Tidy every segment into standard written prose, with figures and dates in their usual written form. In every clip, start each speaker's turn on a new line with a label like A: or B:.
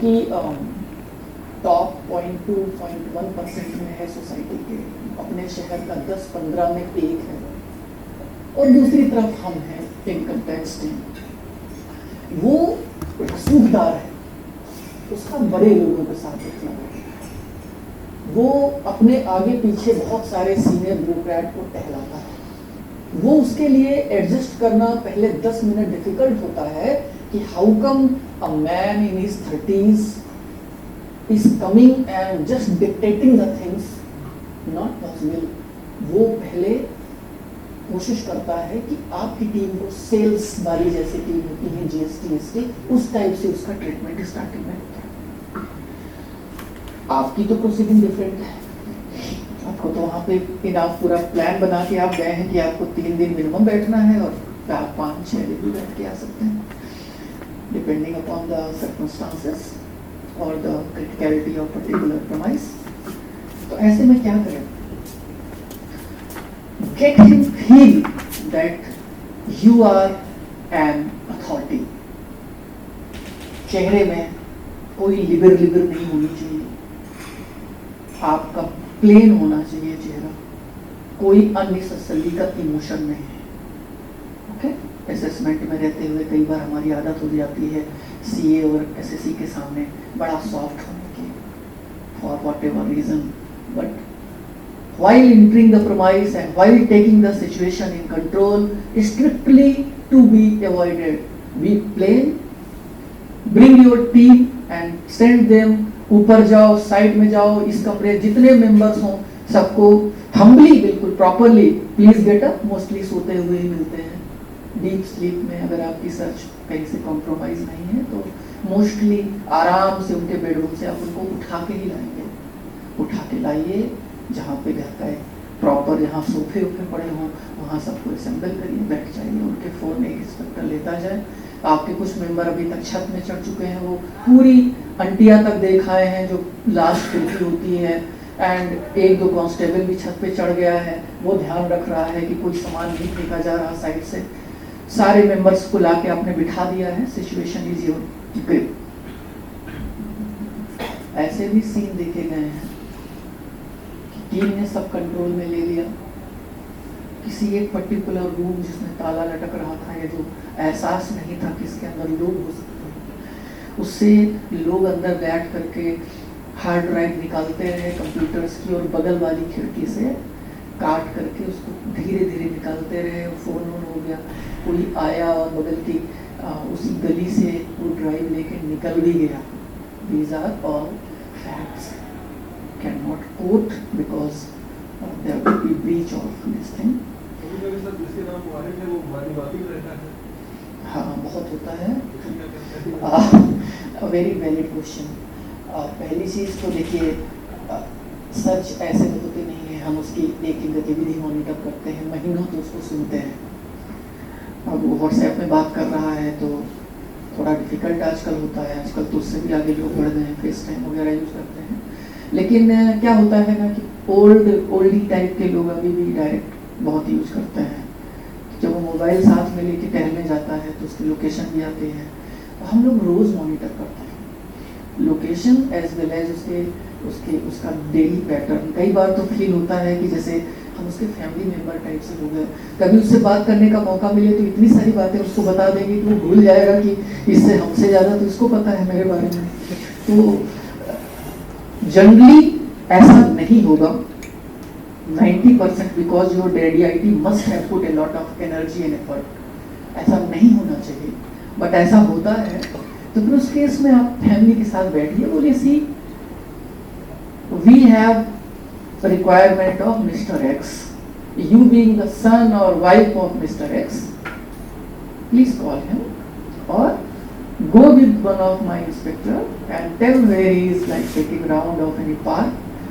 A: कि टॉप 0.2-0.1% में है सोसाइटी के, अपने शहर का 10-15 में एक है, और दूसरी तरफ हम हैं इनकम टैक्स टीम। वो सूखदार है, उसका बड़े लोगों के साथ इतना है, वो अपने आगे पीछे बहुत सारे सीनियर ब्यूरोक्रेट को टहलाता है। वो उसके लिए एडजस्ट करना पहले 10 मिनट डिफिकल्ट होता है कि how come a man in his 30s is coming and just dictating the things, not possible। वो पहले कोशिश करता है कि आपकी टीम को सेल्स वाली जैसे टीम होती है GST उस टाइप से उसका ट्रीटमेंट स्टार्टिंग में होता है। आपकी तो प्रोसीडिंग डिफरेंट है, आपको तो वहाँ पे इनाफ पूरा प्लान बना के आप गए हैं कि आपको 3 दिन मिनिमम बैठना है और आप 5-6 दिन भी बैठ के आ सकते हैं, डिपेंडिंग अपॉन द सर्कमस्टांसेस और the criticality of particular premise. तो ऐसे में क्या करें? Get him feel that you are an authority. चेहरे में कोई लिबर नहीं होनी चाहिए, आपका प्लेन होना चाहिए चेहरा, कोई अननेसेसरी का इमोशन नहीं है। ओके, असेसमेंट में रहते हुए कई बार हमारी आदत हो जाती है CA और SSC के सामने बड़ा सॉफ्ट होने की, for whatever reason, but while entering the premise and while taking the situation in control, strictly to be avoided. Be plain, bring your team and send them, ऊपर जाओ, साइड में जाओ, इस कमरे जितने मेंबर्स हों सबको हम्बली, बिल्कुल properly please get up. Mostly सोते हुए ही मिलते हैं, डीप स्लीप में अगर आपकी सर्च कहीं से कॉम्प्रोमाइज नहीं है तो मोस्टली आराम से उनके बेडरूम से आप उनको उठा के ही लाएंगे। उठा के लाइए, जहाँ पे घर का प्रॉपर जहाँ सोफे पड़े हों वहाँ सबको असेंबल करिए, बैठ जाइए, उनके फ़ोन एक इंस्पेक्टर लेता जाए। आपके कुछ मेंबर अभी तक छत में चढ़ चुके हैं, वो पूरी अंटिया तक देख आए हैं जो लास्ट खिड़की होती है, एंड 1-2 कांस्टेबल भी छत पे चढ़ गया है, वो ध्यान रख रहा है कि कोई सामान नहीं फेंका जा रहा साइड से। सारे मेंबर्स को लाके आपने बिठा दिया है, सिचुएशन इज योर ग्रिप। ऐसे भी सीन देखे गए हैं, टीम ने सब कंट्रोल में ले लिया, किसी एक पर्टिकुलर रूम जिसमें ताला लटक रहा था या जो एहसास नहीं था कि इसके अंदर लोग हो सकते हैं, उससे लोग अंदर बैठ करके हार्ड ड्राइव निकालते रहे कंप्यूटर्स की, और बगल वाली खिड़की से काट करके उसको धीरे धीरे निकालते रहे। फ़ोन ऑन हो गया, कोई आया और बगल की उसी गली से वो ड्राइव लेके निकल भी गया। These are all facts, can not quote because there will be breach of this thing. हाँ, बहुत होता है। Very valid question. पहली चीज़ तो देखिए, सर्च ऐसे तो होती नहीं है, हम उसकी एक गतिविधि मॉनिटर करते हैं, महीनों तो उसको सुनते हैं। अब वो व्हाट्सएप में बात कर रहा है तो थोड़ा डिफिकल्ट आजकल होता है, आजकल तो उससे भी आगे लोग बढ़ गए हैं, फेस टाइम वगैरह यूज़ करते हैं। लेकिन क्या होता है ना कि ओल्डी टाइप के लोग अभी भी डायरेक्ट बहुत यूज करते हैं। जब वो मोबाइल साथ में लेके टहलने जाता है तो उसकी लोकेशन भी आती है, तो हम लोग रोज़ मॉनिटर करते हैं लोकेशन एज वेल एज उसका डेली पैटर्न। कई बार तो फील होता है कि जैसे हम उसके फैमिली मेम्बर टाइप से हो गए, कभी उससे बात करने का मौका मिले तो इतनी सारी बातें उसको बता देंगे कि वो भूल जाएगा कि इससे हमसे ज़्यादा तो इसको पता है मेरे बारे में। तो जनरली ऐसा नहीं होगा 90%, because your daddy must have put a lot of energy and effort. ऐसा नहीं होना चाहिए, बट ऐसा होता है तो फिर उस केस में आप फैमिली के साथ बैठिए, बोलिए see we have requirement of mister X, you being the son or wife of mister X, please call him or go with one of my inspector and tell where he is like taking round of any park।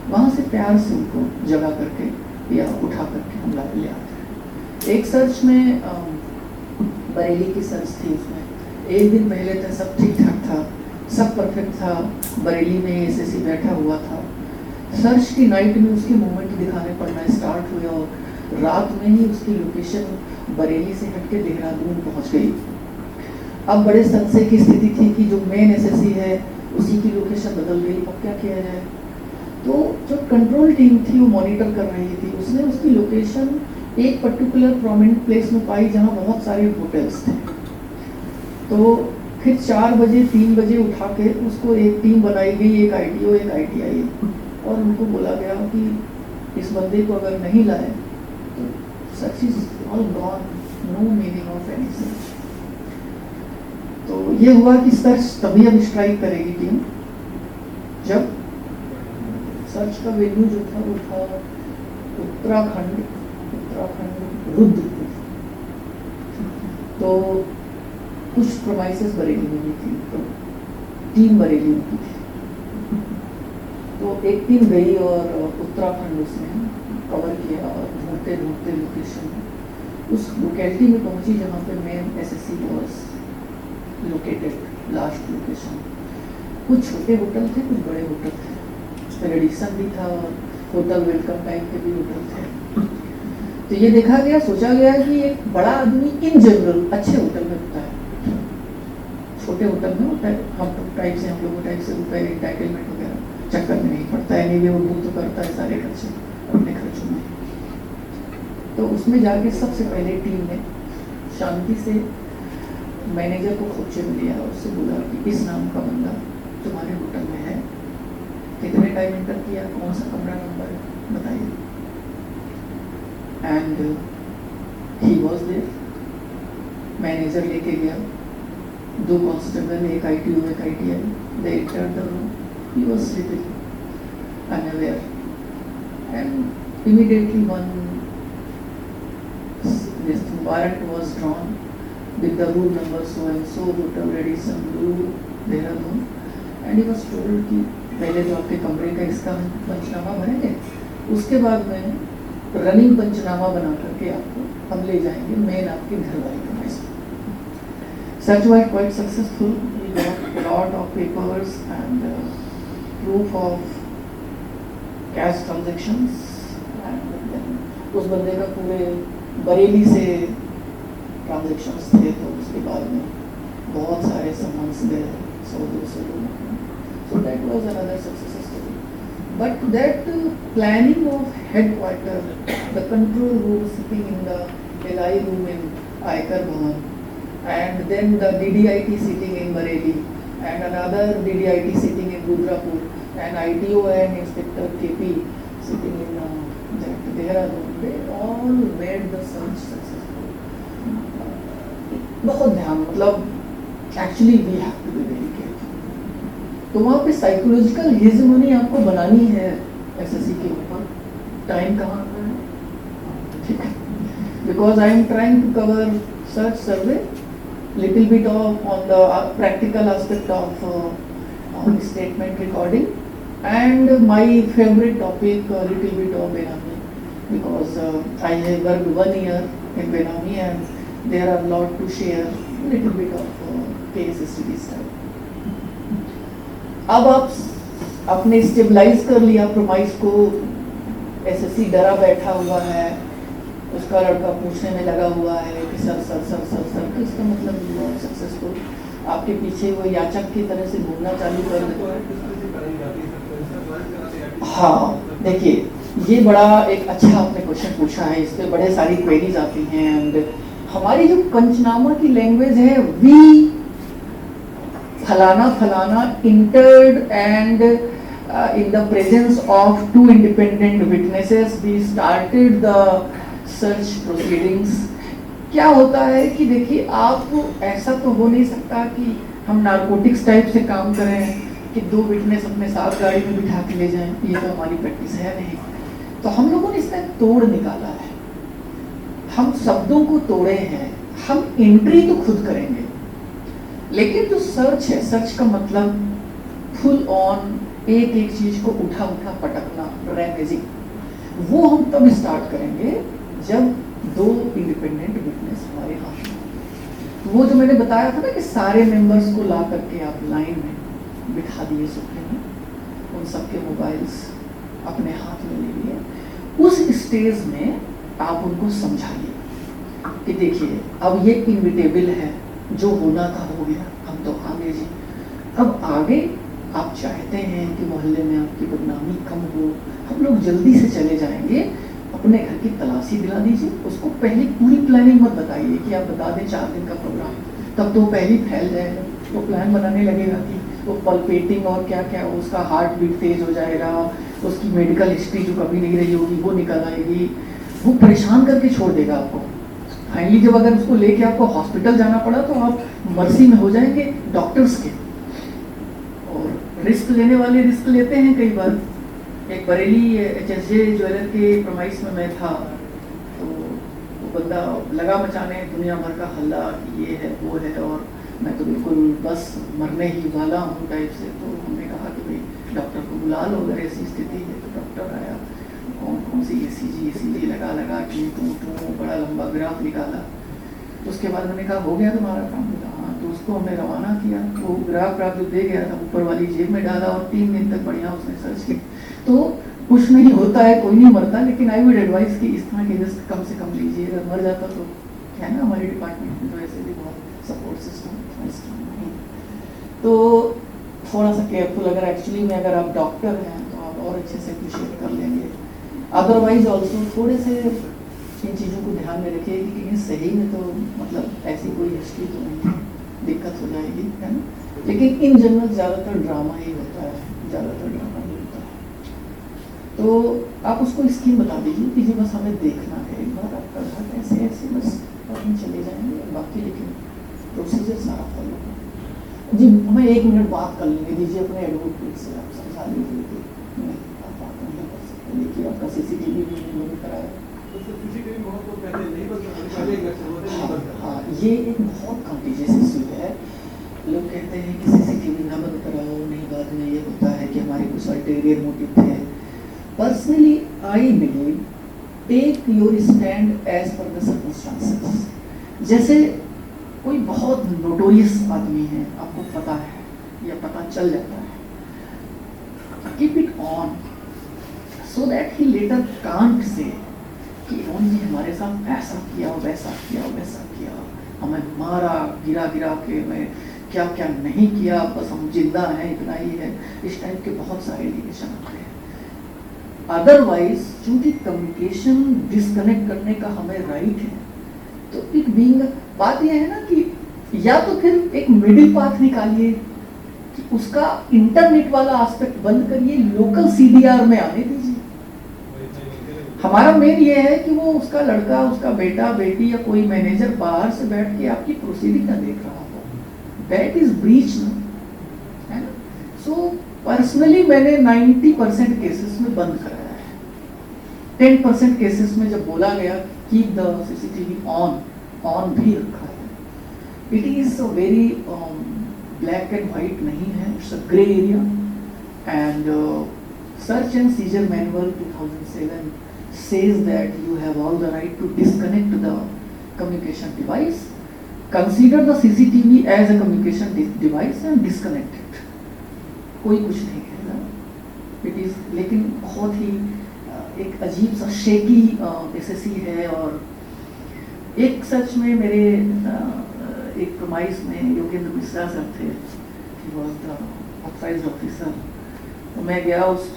A: वहाँ से प्यार से उनको जगह करके या उठा करके हम ले आते हैं। एक सर्च में बरेली की सर्च थी, उसमें एक दिन पहले तक सब ठीक ठाक था, सब परफेक्ट था, बरेली में SSC बैठा हुआ था। सर्च की नाइट में उसके मूवमेंट दिखाने पड़ना स्टार्ट हुए और रात में ही उसकी लोकेशन बरेली से हटके देहरादून पहुँच गई। अब बड़े संशय की स्थिति थी कि जो मेन SSC है उसी की लोकेशन बदल गई, अब क्या किया जाए। तो जो कंट्रोल टीम थी वो मॉनिटर कर रही थी, उसने उसकी लोकेशन एक पर्टिकुलर प्रोमिनेंट प्लेस में पाई जहाँ बहुत सारे होटल्स थे। तो फिर 4 बजे 3 बजे उठा के उसको एक टीम बनाई गई, एक ITO एक ITI, और उनको बोला गया कि इस बंदे को अगर नहीं लाए तो search is all gone, no meaning of any search. तो ये हुआ कि सर्च तभी अब स्ट्राइक करेगी टीम जब सर्च का वेन्यू जो था वो था उत्तराखंड रुद्रपुर। तो कुछ प्रोमाइसेस बरेली में भी थी, तो टीम बरेली में थी। तो एक टीम गई और उत्तराखंड उसने कवर किया और ढूंढते ढूंढते लोकेशन उस लोकेलिटी में पहुंची जहाँ पे main SSC was located, last location. कुछ छोटे होटल थे, कुछ बड़े होटल थे, रेडिसन भी था और होटल वेलकम टाइप के भी होटल थे। तो ये देखा गया, सोचा गया कि एक बड़ा आदमी इन जनरल अच्छे होटल में रुकता है, छोटे होटल में होता है हम टाइप से, हम लोगों टाइप से रुपए एंटाइटलमेंट वगैरह चक्कर में नहीं पड़ता है, नहीं वो बुक तो करता है सारे खर्चे अपने खर्चों में। तो उसमें जाके सबसे पहले टीम ने शांति से मैनेजर को खोचे में लिया और उससे बोला कि इस नाम का बंदा तुम्हारे होटल में है, कितने टाइम एंटर किया, कौन सा कमरा नंबर बताइए। And he was there. Manager लेके गया, 2 कांस्टेबल, एक ITO एक ITI, they entered the room. He was sleeping, unaware, and immediately this warrant was drawn with the room number so and so, hotel Radisson Blu, Dehradun, and he was told कि पहले जो आपके कमरे का इसका पंचनामा भरेंगे, उसके बाद में रनिंग पंचनामा बना करके आपको हम ले जाएंगे मेन आपके घर वाले कमरे से। Search was quite successful. We got a lot of papers and proof of cash transactions, and then उस बंदे का पूरे बरेली से ट्रांजेक्शन्स थे, तो उसके बाद में बहुत सारे सम्मन्स गए 100-200 लोगों। So that was another success story. But that planning of headquarter, the control room sitting in the LI room in Aikar Bhavan, and then the DDIT sitting in Bareilly, and another DDIT sitting in Rudrapur, and ITO and Inspector KP sitting in Dehradun, they all made the search successful. बहुत ध्यान, मतलब actually we have to be very careful. तो वहाँ पे psychological hegemony आपको बनानी है SSC के ऊपर। टाइम कहाँ का है, ठीक है, because I am trying to cover search survey, little bit of on the practical aspect of statement recording, and my favorite topic little bit of Benami, because I have worked 1 year in Benami and there are a lot to share, little bit of case study stuff. अब आप अपने stabilise कर लिया promise को, SSC डरा बैठा हुआ है, उसका लड़का पूछने में लगा हुआ है कि sir sir sir sir sir, तो इसका मतलब हुआ सक्सेसफुल। आपके पीछे वो याचक की तरह से घूमना चालू कर देते। हाँ देखिए, ये बड़ा एक अच्छा आपने क्वेश्चन पूछा है, इस पे बड़े सारी क्वेरीज आती हैं। एंड हमारी जो पंचनामा की लैंग्वेज है, वी फलाना फलाना entered and in the presence of 2 independent witnesses we started the search proceedings। क्या होता है कि देखिए, आप ऐसा तो हो नहीं सकता कि हम नारकोटिक्स टाइप से काम करें कि 2 विटनेस अपने साथ गाड़ी में बिठा के ले जाएं, ये तो हमारी प्रैक्टिस है नहीं। तो हम लोगों ने इसका तोड़ निकाला है, हम शब्दों को तोड़े हैं, हम एंट्री तो खुद करेंगे, लेकिन जो सर्च है, सर्च का मतलब फुल ऑन एक एक चीज को उठा उठा पटकना, रैमेजिंग, वो हम तब स्टार्ट करेंगे जब 2 इंडिपेंडेंट विटनेस हमारे हाथ में। वो जो मैंने बताया था ना कि सारे मेंबर्स को ला करके आप लाइन में बिठा दिए सोफे में, उन सबके मोबाइल्स अपने हाथ में ले लिए, उस स्टेज में आप उनको समझाइए कि देखिए अब ये इनविटेबल है, जो होना था हो गया, हम तो आगे जी। अब आगे आप चाहते हैं कि मोहल्ले में आपकी बदनामी कम हो, हम लोग जल्दी से चले जाएंगे, अपने घर की तलाशी दिला दीजिए। उसको पहले पूरी प्लानिंग मत बताइए कि आप बता दें 4 दिन का प्रोग्राम, तब तो पहले फैल जाएगा। वो प्लान बनाने लगेगा कि वो पल्पेटिंग और क्या क्या, उसका हार्ट बीट तेज हो जाएगा, उसकी मेडिकल हिस्ट्री जो कभी नहीं रही होगी वो निकल आएगी, वो परेशान करके छोड़ देगा आपको। फाइनली जब अगर उसको लेके आपको हॉस्पिटल जाना पड़ा तो आप मर्सी में हो जाएंगे डॉक्टर्स के। और रिस्क लेने वाले रिस्क लेते हैं कई बार। एक बरेली HSJ ज्वेलर के प्रमाइस में मैं था, तो वो बंदा लगा मचाने दुनिया भर का हल्ला कि ये है वो है, और मैं तो बिल्कुल बस मरने ही वाला हूँ टाइप से। तो हमने कहा कि भाई डॉक्टर को बुला लो अगर ऐसी स्थिति है। तो डॉक्टर आया, कौन सी ECG लगा टू बड़ा लंबा ग्राफ निकाला। तो उसके बाद मैंने कहा हो गया तुम्हारा काम? हाँ। तो उसको हमने रवाना किया, वो ग्राफ जो दे गया था ऊपर वाली जेब में डाला, और 3 दिन तक बढ़िया उसने सर्च की। तो कुछ नहीं होता है, कोई नहीं मरता, लेकिन आई वुड एडवाइस कि इस तरह के रिस्क कम से कम लीजिए। अगर मर जाता तो है ना, हमारे डिपार्टमेंट में तो ऐसे भी बहुत सपोर्ट सिस्टम नहीं। तो थोड़ा सा केयरफुल, अगर एक्चुअली में अगर आप डॉक्टर हैं तो आप और अच्छे से अप्रिशिएट कर लेंगे। अदरवाइज ऑल्सो थोड़े से इन चीज़ों को ध्यान में रखिए कि कहीं सही में तो मतलब ऐसी कोई हिस्ट्री तो नहीं, दिक्कत हो जाएगी, है ना। लेकिन इन जनरल ज़्यादातर ड्रामा ही होता है, ज़्यादातर ड्रामा ही होता है। तो आप उसको स्कीम बता दीजिए कि जी बस हमें देखना है एक बार आपका घर ऐसे ऐसे, बस और हम चले जाएंगे, बाकी लेकिन प्रोसीजर सारा फॉलो करें। जी हमें 1 मिनट बात कर लेने दीजिए अपने एडवोकेट से, आप समझा लीजिए कि नहीं आप बात नहीं कर सकते, देखिए आपका CCTV भी नहीं कराया। हाँ, ये एक बहुत कंटीजियस इशू है। लोग कहते हैं कि CCTV ना बंद कराओ, नहीं बाद में ये होता है कि हमारे कुछ अल्टेरियर मोटिव थे। Personally I believe take your stand as per the circumstances. जैसे कोई बहुत नोटोरियस आदमी है, आपको पता है या पता चल जाता है, keep it on so that he later can't say कि उन्होंने हमारे साथ ऐसा किया वैसा किया, हमें मारा गिरा के, मैं क्या क्या नहीं किया, बस हम जिंदा हैं इतना ही है। इस टाइप के बहुत सारे एलिगेशन आते हैं। अदरवाइज चूंकि कम्युनिकेशन डिस्कनेक्ट करने का हमें राइट है, तो इट बीइंग बात यह है ना कि या तो फिर एक मिडिल पाथ निकालिए कि उसका इंटरनेट वाला एस्पेक्ट बंद करिए, लोकल CDR में आने दीजिए। हमारा मेन ये है कि वो उसका लड़का, उसका बेटा बेटी या कोई मैनेजर बाहर से बैठ के आपकी प्रोसीडिंग का देख रहा हो, दैट इज ब्रीच ना, है ना। सो पर्सनली मैंने 90% केसेस में बंद कराया है। 10% केसेस में जब बोला गया कीप द CCTV ऑन भी रखा है। It is a very black and white नहीं है, it's a grey area. And search and seizure manual 2007 says that you have all the right to disconnect the communication device, consider the CCTV as a communication device and disconnect it. कोई कुछ नहीं कहेगा। It is, लेकिन बहुत ही एक अजीब सा shaky SSC है। और एक सच में मेरे एक प्रमाइस में योगेंद्र मिश्रा सर थे, he was the authorized officer। तो मैं गया उस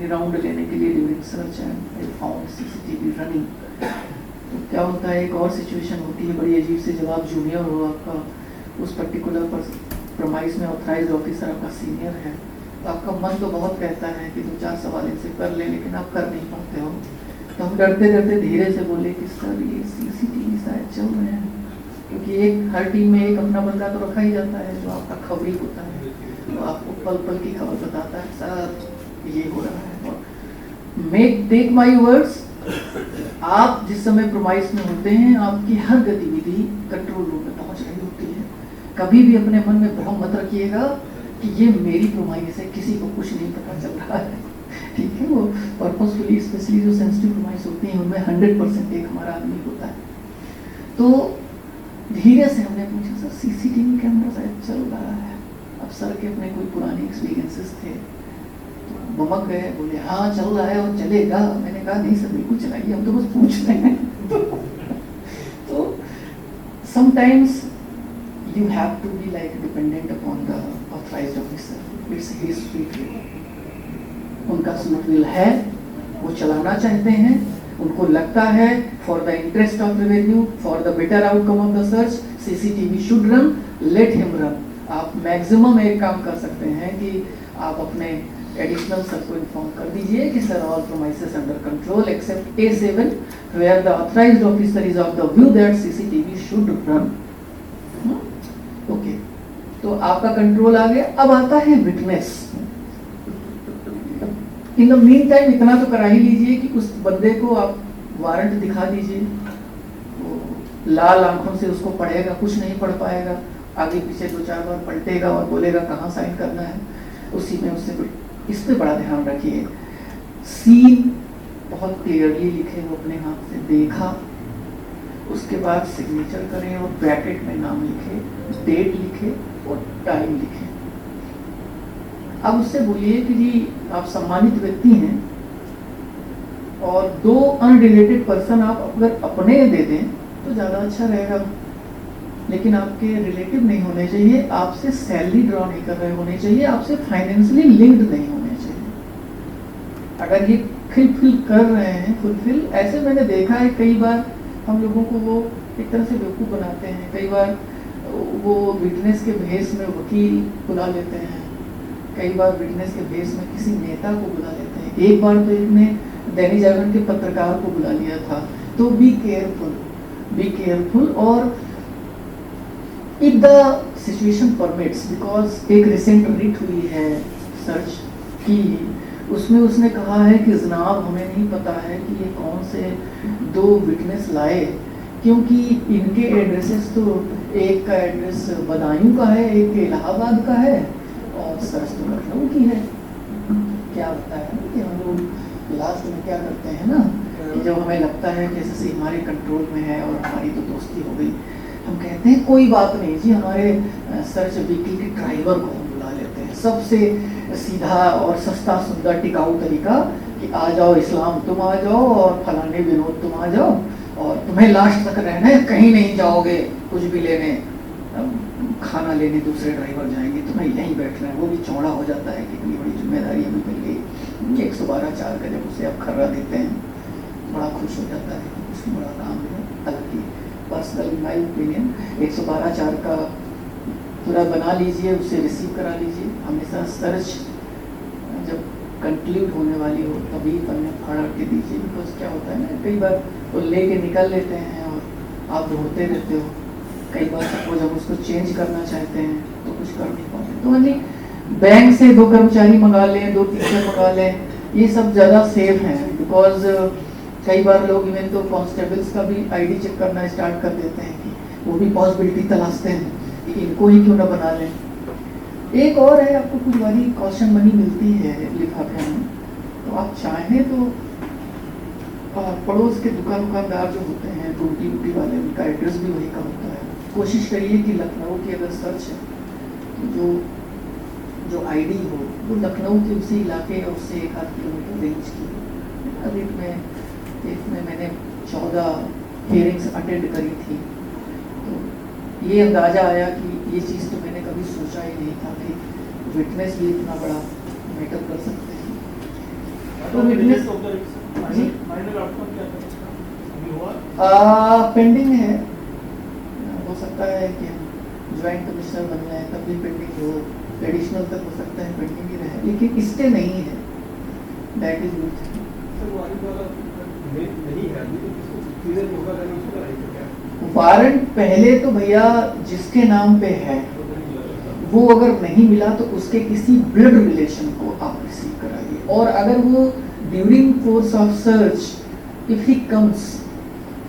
A: राउंड लेने के लिए during search and I found CCTV running. तो क्या होता है, एक और सिचुएशन होती है बड़ी अजीब से, जब आप जूनियर हो, आपका उस पर्टिकुलर प्रमाइस में ऑथराइज्ड ऑफिसर आपका सीनियर है, तो आपका मन तो बहुत कहता है कि 2-4 सवाल इनसे कर ले, लेकिन आप कर नहीं पाते हो। तो हम डरते डरते धीरे से बोले कि सर ये CCTV शायद चल रहे हैं, क्योंकि एक हर टीम में एक अपना बंदा तो रखा ही जाता है जो आपका खबरी होता है, तो आपको पल पल की खबर बताता है सर ये हो रहा है। और मेक टेक माई वर्ड्स, आप जिस समय प्रोमाइस में होते हैं आपकी हर गतिविधि कंट्रोल रूम में पहुंच रही होती है। कभी भी अपने मन में भ्रम मत रखिएगा कि ये मेरी प्रोमाइस है, किसी को कुछ नहीं पता चल रहा है, ठीक है। वो पर्पसफुली, स्पेशली जो सेंसिटिव प्रोमाइस होती हैं उनमें 100% एक हमारा आदमी होता है। तो धीरे से हमने पूछा सर CCTV कैमरा शायद चल रहा है। अब सर के अपने कोई पुराने एक्सपीरियंसेस थे, बमक गए, बोले हाँ चल रहा है और चलेगा। मैंने कहा नहीं सर बिल्कुल चलाइए, हम तो बस पूछ रहे हैं। तो sometimes you have to be like dependent upon the authorised officer. It's his sweet will, उनका स्वीट विल है, वो चलाना चाहते हैं, उनको लगता है for the interest of revenue, for the better outcome of the search, CCTV should run, let him run. आप मैक्सिमम एक काम कर सकते हैं कि आप अपने एडिशनल सर को इन्फॉर्म कर दीजिए कि sir all promises under control except A7 where the authorised officer is of the view that CCTV should run. Okay, तो आपका कंट्रोल आ गया। अब आता है witness. In the mean time इतना तो करा ही लीजिए कि उस बंदे को आप वारंट दिखा दीजिए, वो लाल आंखों से उसको पढ़ेगा, कुछ नहीं पढ़ पाएगा, आगे पीछे 2-4 बार पलटेगा और बोलेगा कहाँ साइन करना है, उसी में उससे कुछ। इस पे बड़ा ध्यान रखिए। सीन बहुत क्लियरली लिखे, वो अपने हाथ से देखा, उसके बाद सिग्नेचर करें और ब्रैकेट में नाम लिखे, डेट लिखे और टाइम लिखे। अब उससे बोलिए कि जी आप सम्मानित व्यक्ति हैं और 2 अनरिलेटेड पर्सन आप अगर अपने दे दें तो ज़्यादा अच्छा रहेगा, लेकिन आपके रिलेटिव नहीं होने चाहिए, आपसे सैलरी ड्रॉ नहीं कर रहे होने चाहिए, आपसे फाइनेंशियली लिंक्ड नहीं होने चाहिए। अगर ये फुलफिल कर रहे हैं, फुलफिल, ऐसे मैंने देखा है कई बार हम लोगों को वो एक तरह से बेवकूफ़ बनाते हैं। कई बार वो विटनेस के भेस में वकील बुला लेते हैं, कई बार विटनेस के भेस में किसी नेता को बुला लेते हैं। एक बार तो एक ने दैनिक जागरण के पत्रकार को बुला लिया था। तो बी केयरफुल। और if the situation permits, because एक रिसेंट रिट हुई है सर्च की, उसमें उसने कहा है कि जनाब हमें नहीं पता है कि ये कौन से 2 विटनेस लाए, क्योंकि इनके एड्रेसेस तो एक का एड्रेस बदायूं का है, एक इलाहाबाद का है और सर्च तो लखनऊ की है। क्या होता है कि हम लोग लास्ट में क्या करते हैं ना, कि जब हमें लगता है कि जैसे हमारे कंट्रोल में है और हमारी तो दोस्ती हो गई, हम कहते हैं कोई बात नहीं जी, हमारे सर्च व्हीकल के ड्राइवर को हम बुला लेते हैं। सबसे सीधा और सस्ता सुंदर टिकाऊ तरीका कि आ जाओ इस्लाम तुम आ जाओ और फलाने विनोद तुम आ जाओ और तुम्हें लास्ट तक रहना है, कहीं नहीं जाओगे, कुछ भी लेने, खाना लेने दूसरे ड्राइवर जाएंगे, तुम्हें यहीं बैठना है। वो भी चौड़ा हो जाता है कि इतनी बड़ी जिम्मेदारी हमें मिल गई। 112(4) का जब उसे आप खर्रा देते हैं बड़ा खुश हो जाता है, उसकी बड़ा काम है। हालांकि पर्सनल माई ओपिनियन 112(4) का पूरा बना लीजिए, उसे रिसीव करा लीजिए। हमेशा सर्च जब कंक्लूड होने वाली हो तभी पन्ने फाड़ के दीजिए, बिकॉज क्या होता है ना, कई बार वो लेके निकल लेते हैं और आप ढूंढते रहते हो। कई बार सपोज हम उसको चेंज करना चाहते हैं तो कुछ कर नहीं पाते। तो यानी बैंक से 2 कर्मचारी मंगा लें, 2 टीचर मंगा लें, ये सब ज़्यादा सेफ हैं। बिकॉज कई बार लोग इवन तो कॉन्स्टेबल्स का भी आईडी चेक करना स्टार्ट कर देते हैं कि वो भी पॉसिबिलिटी तलाशते हैं कि इनको ही क्यों ना बना लें। एक और है, आपको कुछ वाली कॉशन मनी मिलती है लिफाफे में, तो आप चाहें तो पड़ोस के दुकानदार जो होते हैं टूटी उटी वाले, उनका एड्रेस भी वही का होता है। कोशिश करिए कि लखनऊ की अगर सर्च है तो जो आईडी हो वो लखनऊ के उसी इलाके और उससे 1-8 किलोमीटर रेंज की हो। अभी में मैंने 14 हियरिंग्स अटेंड करी थी, तो ये अंदाज़ा आया कि ये चीज़ तो मैंने कभी सोचा ही नहीं था कि विटनेस भी इतना बड़ा मैटर कर सकते हैं। तो विटनेस पेंडिंग है, हो सकता है कि हम ज्वाइंट कमिश्नर बन जाए तब भी पेंडिंग हो, एडिशनल तक हो सकता है पेंडिंग ही रहे, लेकिन स्टे नहीं है। That is good. वारंट पहले तो भैया जिसके नाम पे है वो अगर नहीं मिला तो उसके किसी ब्लड रिलेशन को आप रिसीव कराइए, और अगर वो during course of search if he comes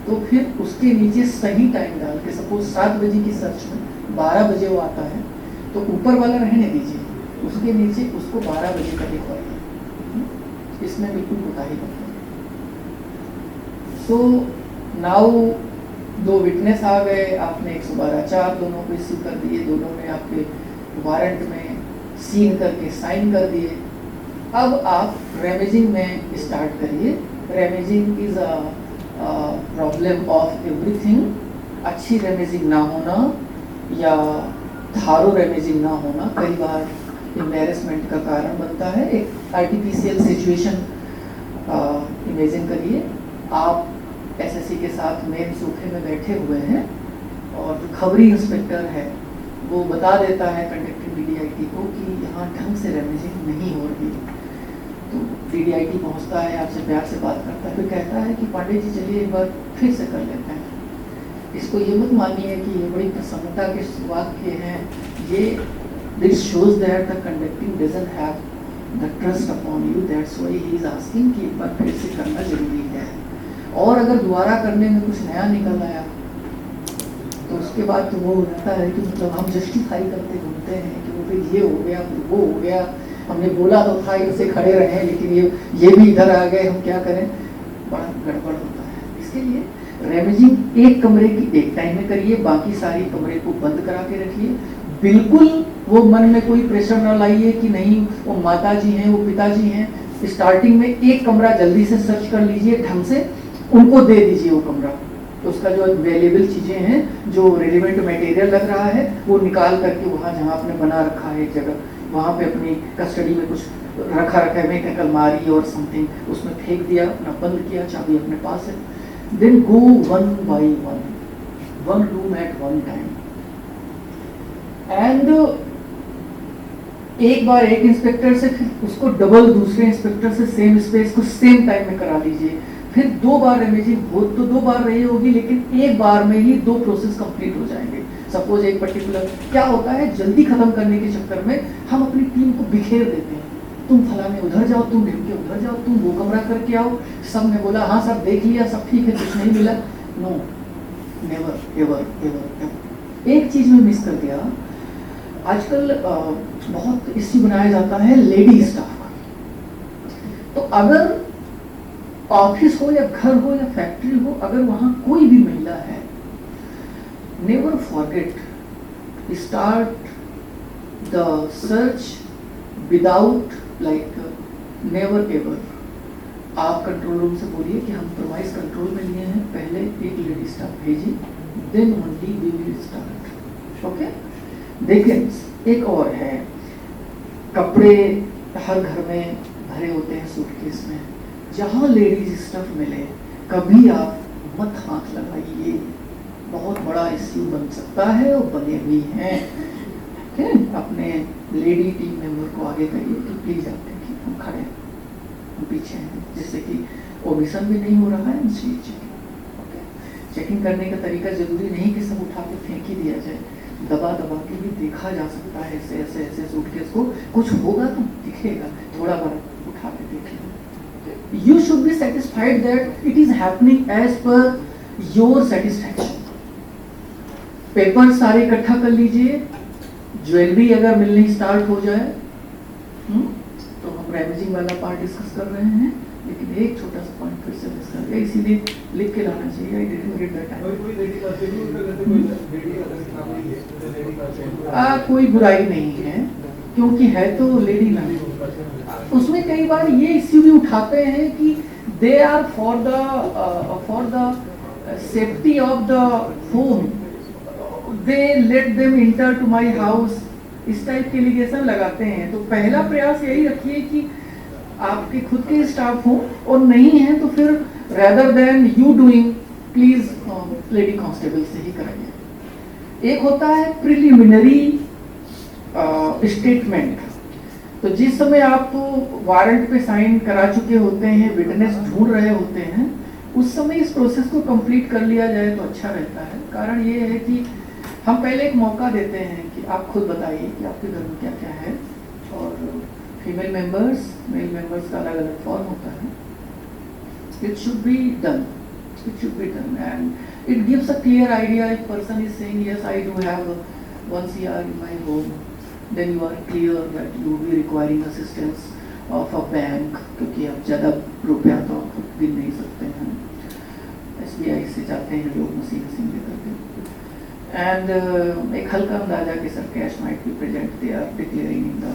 A: तो फिर उसके नीचे सही टाइम डाल के, सपोज 7 बजे की सर्च में 12 बजे वो आता है तो ऊपर वाला रहने दीजिए, उसके नीचे उसको 12 बजे का लिखवाइए। इसमें बिल्कुल कोताही मत करिए। सो नाउ 2 विटनेस आ गए, आपने 112(4) दोनों को इश्यू कर दिए, दोनों ने आपके वारंट में सीन करके साइन कर दिए। अब आप रेमेजिंग में स्टार्ट करिए। Rummaging is a problem of everything. अच्छी रेमेजिंग ना होना या थारो रेमेजिंग ना होना, कई बार एम्बैरेसमेंट का कारण बनता है। एक आर्टिफिशियल सिचुएशन इमेजिन करिए, आप एसएससी के साथ मेन सोफे में बैठे हुए हैं और जो खबरी इंस्पेक्टर है वो बता देता है कंडक्टिंग डीडीआईटी को कि यहाँ ढंग से रेमेजिंग नहीं हो रही। तो डीडीआईटी पहुँचता है, आपसे प्यार से बात करता है, फिर कहता है कि पांडे जी चलिए एक बार फिर से कर लेते हैं। इसको ये मत मानिए कि ये बड़ी प्रसन्नता के वाक्य हैं, ये this shows that the conducting doesn't have the trust upon you, that's why he is asking कि एक बार फिर से करना जरूरी है। और अगर दोबारा करने में कुछ नया निकल आया तो उसके बाद तो वो रहता है कि मतलब हम जस्टिफाई करते घूमते हैं कि वो फिर ये हो गया, फिर वो हो गया, हमने बोला तो था इनसे खड़े रहे लेकिन ये भी इधर आ गए, हम क्या करें, बड़ा गड़बड़ होता है। इसके लिए रेमेजिंग एक कमरे की एक टाइम में करिए, बाकी सारी कमरे को बंद करा के रखिए। बिल्कुल वो मन में कोई प्रेशर ना लाइए कि नहीं वो माता जी हैं, वो पिताजी हैं। स्टार्टिंग में एक कमरा जल्दी से सर्च कर लीजिए, ढंग से उनको दे दीजिए वो कमरा। तो उसका जो अवेलेबल चीज़ें हैं, जो रेलिवेंट मटेरियल लग रहा है, वो निकाल करके वहाँ जहाँ आपने बना रखा है एक जगह, वहाँ पे अपनी कस्टडी में कुछ रखा है, में एक अलमारी और समथिंग, उसमें फेंक दिया, अपना बंद किया, चाबी अपने पास है। Then go one by one room at one time, and एक बार एक इंस्पेक्टर से, फिर उसको डबल दूसरे इंस्पेक्टर से सेम स्पेस को सेम टाइम में करा लीजिए। फिर 2 बार रेमेजिंग हो तो 2 बार रही होगी, लेकिन एक बार में ही 2 प्रोसेस कंप्लीट हो जाएंगे। सपोज एक पर्टिकुलर क्या होता है, जल्दी खत्म करने के चक्कर में हम अपनी टीम को बिखेर देते हैं, तुम फलाने उधर जाओ, तुम ढिमके उधर जाओ, तुम वो कमरा करके आओ। सब ने बोला हाँ सब देख लिया, सब ठीक है, कुछ नहीं मिला। No, never ever ever. एक चीज में मिस कर दिया, आजकल बहुत इश्यू बनाया जाता है लेडी स्टाफ का। तो अगर ऑफिस हो या घर हो या फैक्ट्री हो, अगर वहां कोई भी महिला है, never forget, start the search without like never ever. आप कंट्रोल रूम से बोलिए कि हम प्रोवाइस कंट्रोल में लिए हैं, पहले एक लेडी स्टाफ भेजिए, then only we will start. Okay. देखिए एक और है, कपड़े हर घर में भरे होते हैं सूटकेस में, जहाँ लेडीज स्टफ मिले कभी आप मत हाथ लगाइए, बहुत बड़ा इश्यू बन सकता है और बने भी हैं। अपने लेडी टीम मेंबर को आगे करिए कि प्लीज आप देखिए हम खड़े हैं, हम पीछे हैं, जिससे कि ओमिशन भी नहीं हो रहा है। चेकिंग करने का तरीका जरूरी नहीं कि सब उठा के फेंक ही दिया जाए, दबा दबा के भी देखा जा सकता है। ऐसे ऐसे ऐसे सूटकेस को कुछ होगा तो दिखेगा, थोड़ा बड़ा उठा के देखिए। You should be satisfied that it is happening as per your satisfaction. Paper सारे इकट्ठा कर लीजिए, ज्वेलरी अगर मिलनी स्टार्ट हो जाए, तो हम रेमेजिंग वाला पार्ट डिस्कस कर रहे हैं, लेकिन एक छोटा सा पॉइंट फिर से मिस कर गया, इसीलिए लिख के लाना चाहिए। I didn't get that time. कोई बुराई नहीं है, क्योंकि है तो लेडी ना। उसमें कई बार ये इश्यू भी उठाते हैं कि they are for the safety of the home, they let them enter to my house, इस टाइप के एलिगेशन लगाते हैं। तो पहला प्रयास यही रखिए कि आपके खुद के स्टाफ हो, और नहीं है तो फिर rather than you doing, please lady constable से ही कराइए। एक होता है प्रिलिमिनरी स्टेटमेंट, तो जिस समय आप वारंट पे साइन करा चुके होते हैं, विटनेस ढूंढ रहे होते हैं, उस समय इस प्रोसेस को कंप्लीट कर लिया जाए तो अच्छा रहता है। कारण ये है कि हम पहले एक मौका देते हैं कि आप खुद बताइए कि आपके घर में क्या क्या है, और फीमेल मेंबर्स मेल मेंबर्स का अलग अलग फॉर्म होता है। It should be done, and it gives a clear idea. If person is saying yes I do have 1 CR in my home, then you are clear that you will be requiring assistance of a bank, क्योंकि आप ज़्यादा रुपया तो आप खुद गिन नहीं सकते हैं, SBI से जाते हैं लोग मशीन लेकर के, एंड एक हल्का अंदाजा कि sir cash might be present, they are declaring in the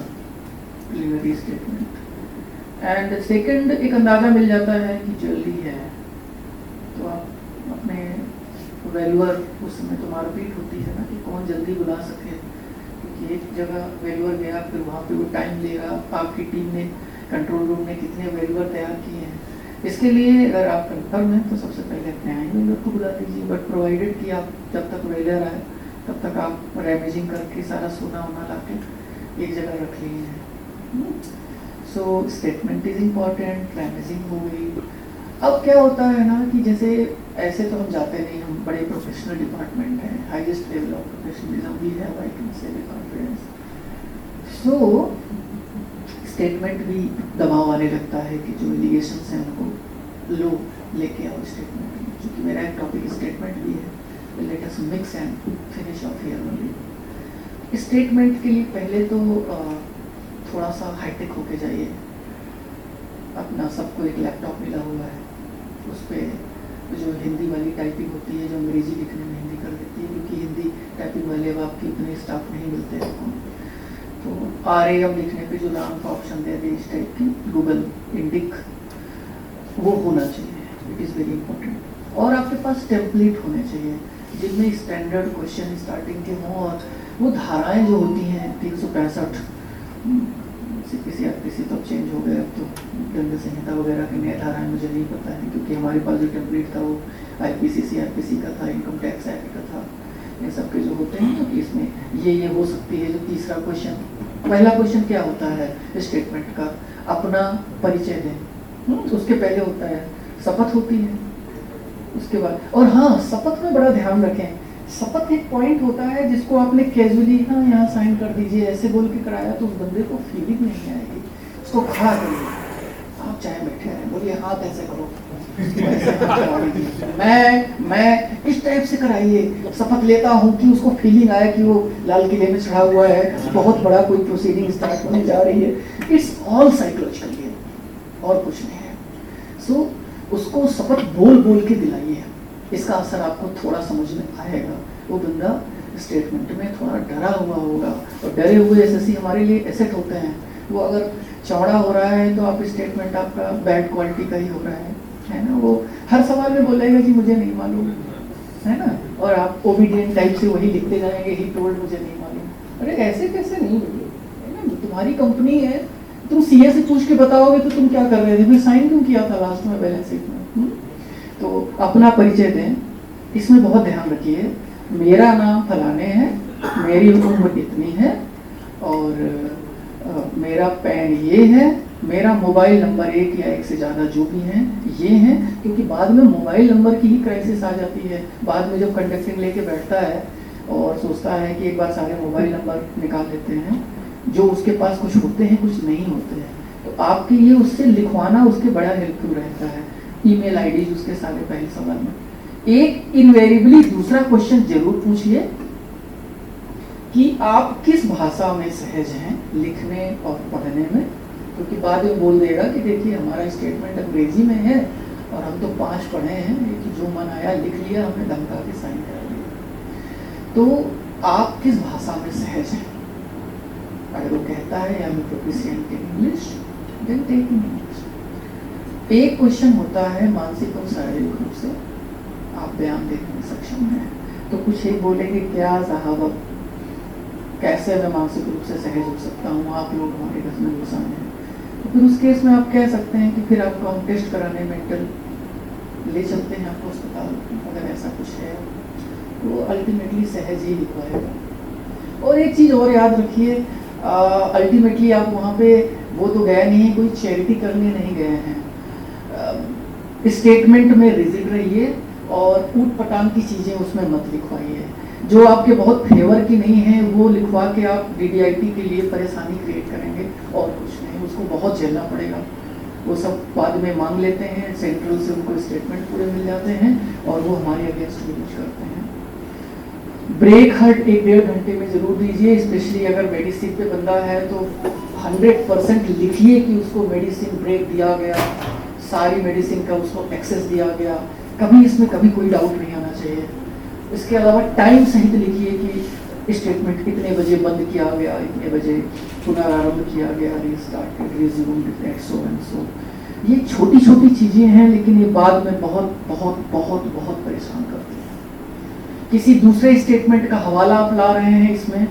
A: preliminary statement. And second, एक अंदाजा मिल जाता है कि ज्वेलरी है, तो आप अपने वैल्यूअर, उस समय तो मारपीट होती है ना कि कौन जल्दी बुला सके, कि एक जगह वेल्यूअर गया, फिर वहाँ पे वो टाइम लेगा, आपकी टीम ने, कंट्रोल रूम ने कितने वेल्यूअर तैयार किए हैं। इसके लिए अगर आप कंफर्म हैं तो सबसे पहले अपने आई वेल्यूअर को बुला लीजिए, बट प्रोवाइडेड कि आप जब तक वेल्यूअर आए तब तक आप रैमेजिंग करके सारा सोना वोना ला के एक जगह रख लिए हैं। सो स्टेटमेंट इज इम्पॉर्टेंट, रैमेजिंग हो गई। अब क्या होता है ना कि जैसे ऐसे तो हम जाते नहीं, हम बड़े प्रोफेशनल डिपार्टमेंट हैं, highest level of professionalism we have, I can say with confidence. So statement भी दबाव आने लगता है कि जो एलिगेशंस हैं उनको लो लेके आओ स्टेटमेंट में, क्योंकि मेरा एक टॉपिक स्टेटमेंट भी है। Let us mix and finish off here only. Statement के लिए पहले तो थोड़ा सा हाईटेक होके जाइए। अपना सबको एक लैपटॉप मिला हुआ है, उस पर जो हिंदी वाली टाइपिंग होती है, जो अंग्रेजी लिखने में हिंदी कर देती है, क्योंकि हिंदी टाइपिंग वाले अब आपके उतने स्टाफ नहीं मिलते आपको, तो RAM लिखने पे जो नाम का ऑप्शन दे रही इस टाइप की गूगल इंडिक, वो होना चाहिए, इट इज़ वेरी इंपॉर्टेंट। और आपके पास टेम्पलेट होने चाहिए जिनमें स्टैंडर्ड क्वेश्चन स्टार्टिंग के हों, और वो धाराएं जो होती हैं 365 CPC तो चेंज हो गए, अब तो दंड संहिता वगैरह की नई धाराएं मुझे नहीं पता है, क्योंकि हमारे पास जो टेम्पलेट था वो IPC CRPC का था, इनकम टैक्स एक्ट का था, इन सब के जो होते हैं, तो इसमें ये हो सकती है। जो तीसरा क्वेश्चन, पहला क्वेश्चन क्या होता है स्टेटमेंट का, अपना परिचय दें, उसके पहले होता है शपथ होती है, उसके बाद, और हाँ शपथ में बड़ा ध्यान रखें, शपथ एक पॉइंट होता है जिसको आपने कैजुअली हाँ यहाँ साइन कर दीजिए ऐसे बोल के कराया तो उस बंदे को फीलिंग नहीं आएगी, उसको खड़ा करिए, आप चाहे बैठे रहें, बोलिए हाथ ऐसे करो, मैं इस टाइप से कराइए, शपथ लेता हूँ कि उसको फीलिंग आए कि वो लाल किले में चढ़ा हुआ है, बहुत बड़ा कोई प्रोसीडिंग स्टार्ट होने जा रही है। इट्स ऑल साइकोलॉजिकल गेम और कुछ नहीं है। सो उसको शपथ बोल बोल के दिलाइए, इसका असर आपको थोड़ा समझ में आएगा। वो बंदा स्टेटमेंट में थोड़ा डरा हुआ होगा, और डरे हुए SSC हमारे लिए एसेट होते हैं। वो अगर चौड़ा हो रहा है तो आप स्टेटमेंट आपका बैड क्वालिटी का ही हो रहा है ना। वो हर सवाल में बोलेगा कि मुझे नहीं मालूम, है ना, और आप ओबीडियंट टाइप से वही लिखते जाएंगे, ही टोल्ड मुझे नहीं मालूम। अरे ऐसे कैसे नहीं है ना, तुम्हारी कंपनी है, तुम CA से पूछ के बताओगे तो तुम क्या कर रहे थे, फिर साइन क्यों किया था लास्ट में बैलेंस शीट में। तो अपना परिचय दें, इसमें बहुत ध्यान रखिए। मेरा नाम फलाने है, मेरी उम्र इतनी है, और मेरा पैन ये है, मेरा मोबाइल नंबर 1 या 1 से ज़्यादा जो भी हैं ये हैं, क्योंकि बाद में मोबाइल नंबर की ही क्राइसिस आ जाती है। बाद में जब कंडक्टिंग लेके बैठता है और सोचता है कि एक बार सारे मोबाइल नंबर निकाल लेते हैं, जो उसके पास कुछ होते हैं कुछ नहीं होते हैं, तो आपके लिए उससे लिखवाना उसके बड़ा हेल्पफुल रहता है। ईमेल आईडी उसके सारे पहले सवाल में। एक इनवेरिएबली दूसरा क्वेश्चन जरूर पूछिए कि आप किस भाषा में सहज हैं लिखने और पढ़ने में, क्योंकि बाद में बोल देगा कि देखिए हमारा स्टेटमेंट अंग्रेजी में है और हम तो 5 पढ़े हैं, कि जो मन आया लिख लिया, हमने धमका के साइन कर लिया। तो आप किस भाषा में सहज हैं, अगर वो कहता है I am proficient in English, then take in English. एक क्वेश्चन होता है मानसिक और शारीरिक रूप से आप बयान देने में सक्षम हैं, तो कुछ एक बोलेंगे क्या साहब कैसे मैं मानसिक रूप से सहज हो सकता हूँ, आप लोग हमारे घर में घुसा हैं। तो फिर उस केस में आप कह सकते हैं कि फिर आपको हम टेस्ट कराने मेंटल ले चलते हैं आपको अस्पताल, अगर ऐसा कुछ है तो अल्टीमेटली सहज ही लिखवाएगा। और एक चीज़ और याद रखिए, अल्टीमेटली आप वहाँ पे वो तो गए नहीं, कोई चैरिटी करने नहीं गए हैं। स्टेटमेंट में रिजिड रहिए और ऊट पटांग की चीज़ें उसमें मत लिखवाइए, जो आपके बहुत फेवर की नहीं है वो लिखवा के आप DDIT के लिए परेशानी क्रिएट करेंगे और कुछ नहीं, उसको बहुत झेलना पड़ेगा। वो सब बाद में मांग लेते हैं, सेंट्रल से उनको स्टेटमेंट पूरे मिल जाते हैं और वो हमारे अगेंस्ट यूज करते हैं। ब्रेक हर 1-1.5 घंटे में जरूर दीजिए, स्पेशली अगर मेडिसिन पे बंदा है तो 100% लिखिए कि उसको मेडिसिन ब्रेक दिया गया, सारी मेडिसिन का उसको एक्सेस दिया गया, कभी इसमें कभी कोई डाउट नहीं आना चाहिए। इसके अलावा टाइम सहित लिखिए कि स्टेटमेंट कितने बजे बंद किया गया, इतने बजे पुनरारंभ किया गया, रीस्टार्टेड, रिज्यूम्ड, सो एंड सो। ये छोटी छोटी चीज़ें हैं, लेकिन ये बाद में बहुत बहुत बहुत बहुत परेशान करती हैं। किसी दूसरे स्टेटमेंट का हवाला आप ला रहे हैं इसमें,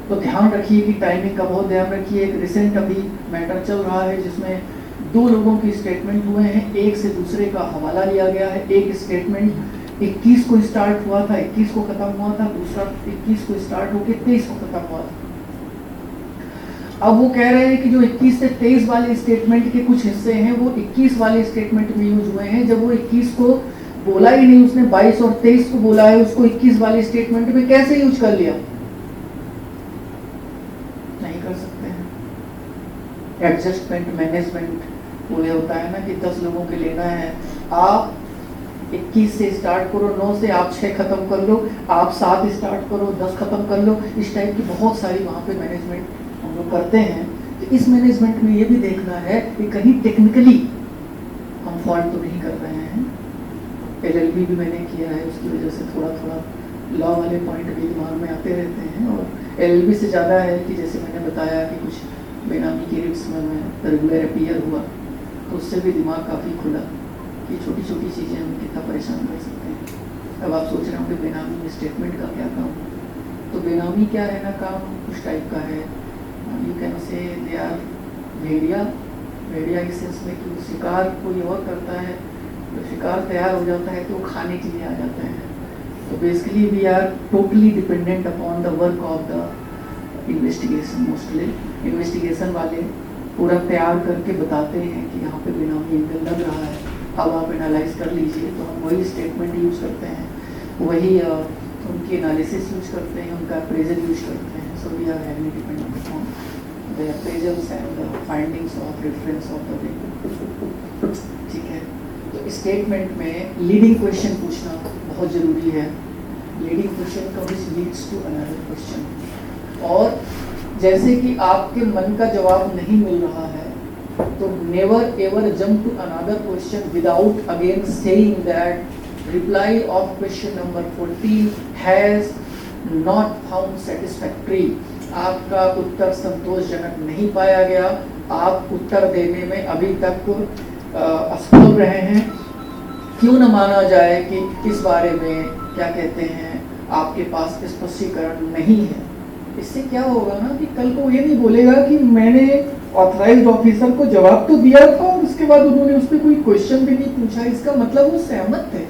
A: तो ध्यान रखिए कि टाइमिंग का बहुत ध्यान रखिए। एक रिसेंट अभी मैटर चल रहा है जिसमें 2 लोगों की स्टेटमेंट हुए हैं, एक से दूसरे का हवाला लिया गया है। एक स्टेटमेंट 21 को स्टार्ट हुआ था, 21 को खत्म हुआ था, दूसरा 21 को स्टार्ट होकर 23 को खत्म हुआ था। अब वो कह रहे हैं कि जो 21 से 23 वाले स्टेटमेंट के कुछ हिस्से हैं वो 21 वाले स्टेटमेंट में यूज हुए हैं, जब वो 21 को बोला ही नहीं, उसने 22 और 23 को बोला है, उसको 21 वाले स्टेटमेंट में कैसे यूज कर लिया? नहीं कर सकते हैं। एडजस्टमेंट मैनेजमेंट वो ये होता है ना कि 10 लोगों के लेना है, आप 21 से स्टार्ट करो, 9 से आप 6 खत्म कर लो, आप 7 स्टार्ट करो, 10 खत्म कर लो। इस टाइप की बहुत सारी वहाँ पे मैनेजमेंट हम लोग करते हैं। तो इस मैनेजमेंट में ये भी देखना है कि कहीं टेक्निकली हम फॉल्ट तो नहीं कर रहे हैं। LLB भी मैंने किया है, उसकी वजह से थोड़ा थोड़ा लॉ वाले पॉइंट भी दिमाग में आते रहते हैं। और LLB से ज़्यादा है कि जैसे मैंने बताया कि कुछ बेनामी की रिट्स में मैं रेगुलर अपीयर हुआ, तो उससे भी दिमाग काफ़ी खुला कि छोटी छोटी चीज़ें हमें कितना परेशान कर सकते हैं। अब आप सोच रहे होंगे बेनामी में स्टेटमेंट का क्या काम? तो बेनामी क्या है ना, काम उस टाइप का है, you can say they are भेड़िया इस सेंस में कि वो शिकार कोई और करता है, तो शिकार तैयार हो जाता है तो वो खाने के लिए आ जाते हैं। तो basically we are totally dependent upon the work of the investigation. Mostly investigation वाले पूरा तैयार करके बताते हैं कि यहाँ पे बेनामी एंगल लग रहा है, अब आप एनालाइज कर लीजिए। तो हम वही स्टेटमेंट यूज़ करते हैं, वही उनकी एनालिसिस यूज करते हैं, उनका अप्रेजल यूज करते हैं। So we are heavily dependent upon the appraisals and the findings of reference of the day. ठीक है, तो स्टेटमेंट में लीडिंग क्वेश्चन पूछना बहुत ज़रूरी है। लीडिंग क्वेश्चन का which leads to another question. और जैसे कि आपके मन का जवाब नहीं मिल रहा है, तो never ever jump to another question without again saying that reply of question number 14 has not found satisfactory। आपका उत्तर संतोषजनक नहीं पाया गया, आप उत्तर देने में अभी तक असफल रहे हैं। क्यों न माना जाए कि इस बारे में क्या कहते हैं आपके पास स्पष्टीकरण नहीं है। इससे क्या होगा ना कि कल को ये नहीं बोलेगा कि मैंने ऑथराइज्ड ऑफिसर को जवाब तो दिया था और उसके बाद उन्होंने उस पर कोई क्वेश्चन भी नहीं पूछा। इसका मतलब वो सहमत थे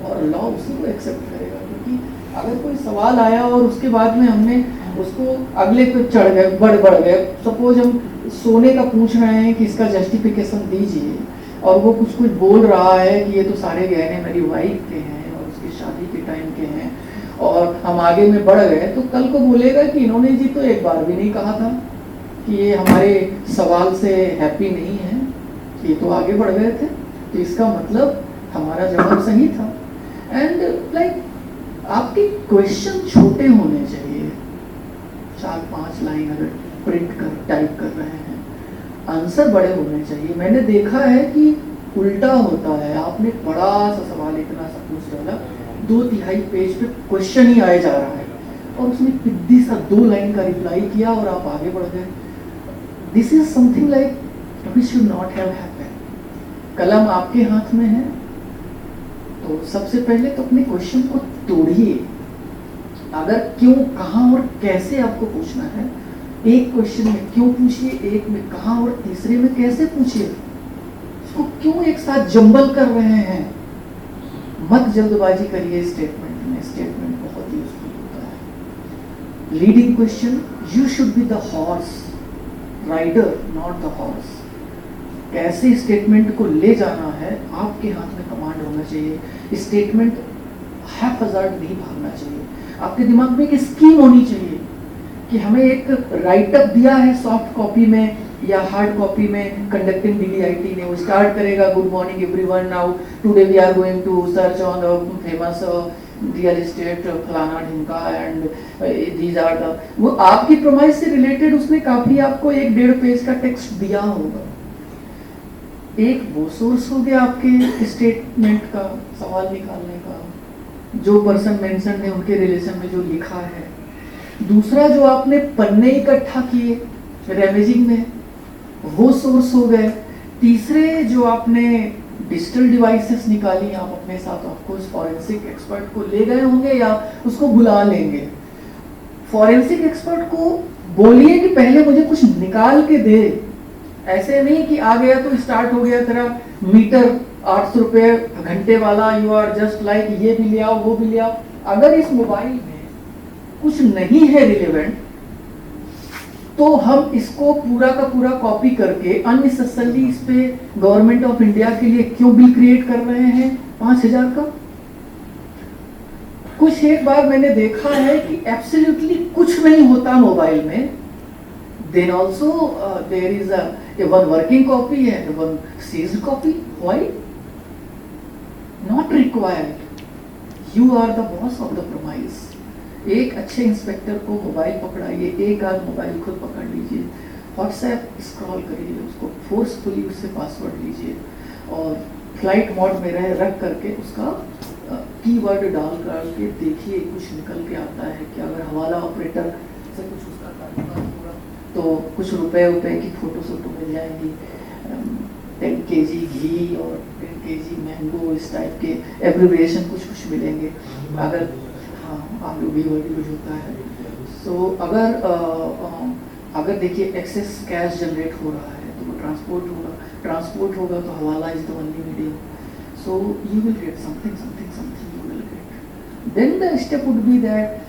A: और लॉ उसी को एक्सेप्ट करेगा। क्योंकि अगर कोई सवाल आया और उसके बाद में हमने उसको अगले पे चढ़ गए, बढ़ गए, सपोज हम सोने का पूछ रहे हैं कि इसका जस्टिफिकेशन दीजिए, और वो कुछ बोल रहा है कि ये तो सारे गहने मेरी वाइफ के हैं और उसकी शादी के टाइम के हैं, और हम आगे में बढ़ गए, तो कल को बोलेगा कि इन्होंने जी तो एक बार भी नहीं कहा था कि ये हमारे सवाल से हैप्पी नहीं है, ये तो आगे बढ़ गए थे, तो इसका मतलब हमारा जवाब सही था। एंड लाइक आपके क्वेश्चन छोटे होने चाहिए, 4-5 लाइन अगर प्रिंट कर टाइप कर रहे हैं, आंसर बड़े होने चाहिए। मैंने देखा है कि उल्टा होता है, आपने बड़ा सा सवाल इतना सा पूछ डाला, 2/3 पेज पे क्वेश्चन ही आए जा रहा है और उसने पिद्दी सा 2 लाइन का रिप्लाई किया और आप आगे बढ़ गए। This is something like which should not have happened. कलम आपके हाथ में है, तो सबसे पहले तो अपने क्वेश्चन को तोड़िए। अगर क्यों, कहाँ और कैसे आपको पूछना है, एक क्वेश्चन में क्यों पूछिए, एक में कहाँ और तीसरे में कैसे पूछिए। इसको क्यों एक साथ जंबल कर रहे हैं, मत जल्दबाजी करिए स्टेटमेंट में। स्टेटमेंट बहुत यूजफुल होता है। Leading question, you should be the horse rider, not the horse. कैसे स्टेटमेंट को ले जाना है आपके हाथ में कमांड होना चाहिए। स्टेटमेंट हैफज़ार्ड नहीं भागना चाहिए। आपके दिमाग में एक स्कीम होनी चाहिए कि हमें एक राइटअप दिया है सॉफ्ट कॉपी में या हार्ड कॉपी में, कंडक्टिंग DDIT ने वो स्टार्ट करेगा, good morning everyone, now today we are going to search on the famous real estate फलाना ढिमका एंड दीज आर द, वो आपकी प्रोमाइस से रिलेटेड उसने काफी आपको 1-1.5 पेज का टेक्स्ट दिया होगा। एक वो सोर्स हो गया आपके स्टेटमेंट का सवाल निकालने का, जो पर्सन मेंशन है उनके रिलेशन में जो लिखा है। दूसरा जो आपने पन्ने इकट्ठा किए रेमेजिंग में, वो सोर्स हो गए। तीसरे जो आपने डिजिटल डिवाइसेस निकाली आप अपने साथ, ऑफकोर्स फॉरेंसिक एक्सपर्ट को ले गए होंगे या उसको बुला लेंगे। फॉरेंसिक एक्सपर्ट को बोलिए कि पहले मुझे कुछ निकाल के दे, ऐसे नहीं कि आ गया तो स्टार्ट हो गया तेरा मीटर 800 रुपये घंटे वाला, यू आर जस्ट लाइक ये भी ले आओ वो भी ले आओ। अगर इस मोबाइल में कुछ नहीं है रिलेवेंट तो हम इसको पूरा का पूरा कॉपी करके अननेसेसरली इस पे गवर्नमेंट ऑफ इंडिया के लिए क्यों बिल क्रिएट कर रहे हैं 5000 का। कुछ एक बार मैंने देखा है कि एब्सोल्युटली कुछ नहीं होता मोबाइल में, then also there is a one working copy and one seized copy. Why? Not required. You are the boss of the premise. एक अच्छे इंस्पेक्टर को मोबाइल पकड़ाइए, एक आध मोबाइल खुद पकड़ लीजिए, व्हाट्सएप स्क्रॉल करिए, उसको फोर्सफुली उससे पासवर्ड लीजिए और फ्लाइट मोड में रख करके उसका कीवर्ड डाल करके देखिए कुछ निकल के आता है क्या। अगर हवाला ऑपरेटर से कुछ उसका कारोबार हुआ तो कुछ रुपए की फोटो मिल जाएंगी, 10 kg घी और 10 kg मैंगो, इस टाइप के एब्रिविएशन कुछ मिलेंगे। अगर हाँ आलू भी यूज होता है। सो अगर देखिए एक्सेस कैश जनरेट हो रहा है तो वो ट्रांसपोर्ट होगा तो हवाला is the only medium. So you will get something you will get. Then the step would be that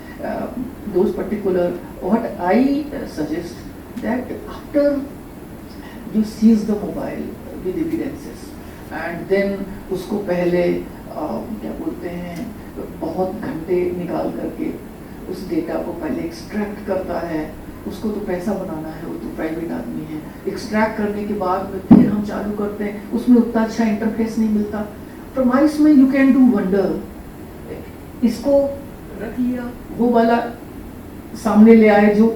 A: those particular, what I suggest that after you seize the mobile with evidences and then उसको पहले क्या बोलते हैं बहुत घंटे निकाल करके उस डेटा को पहले एक्सट्रैक्ट करता है। उसको तो पैसा बनाना है, वो तो प्राइवेट आदमी है। एक्सट्रैक्ट करने के बाद में फिर हम चालू करते हैं, उसमें उतना अच्छा इंटरफेस नहीं मिलता। प्रोमाइस में यू कैन डू वंडर। इसको रख लिया, वो वाला सामने ले आए जो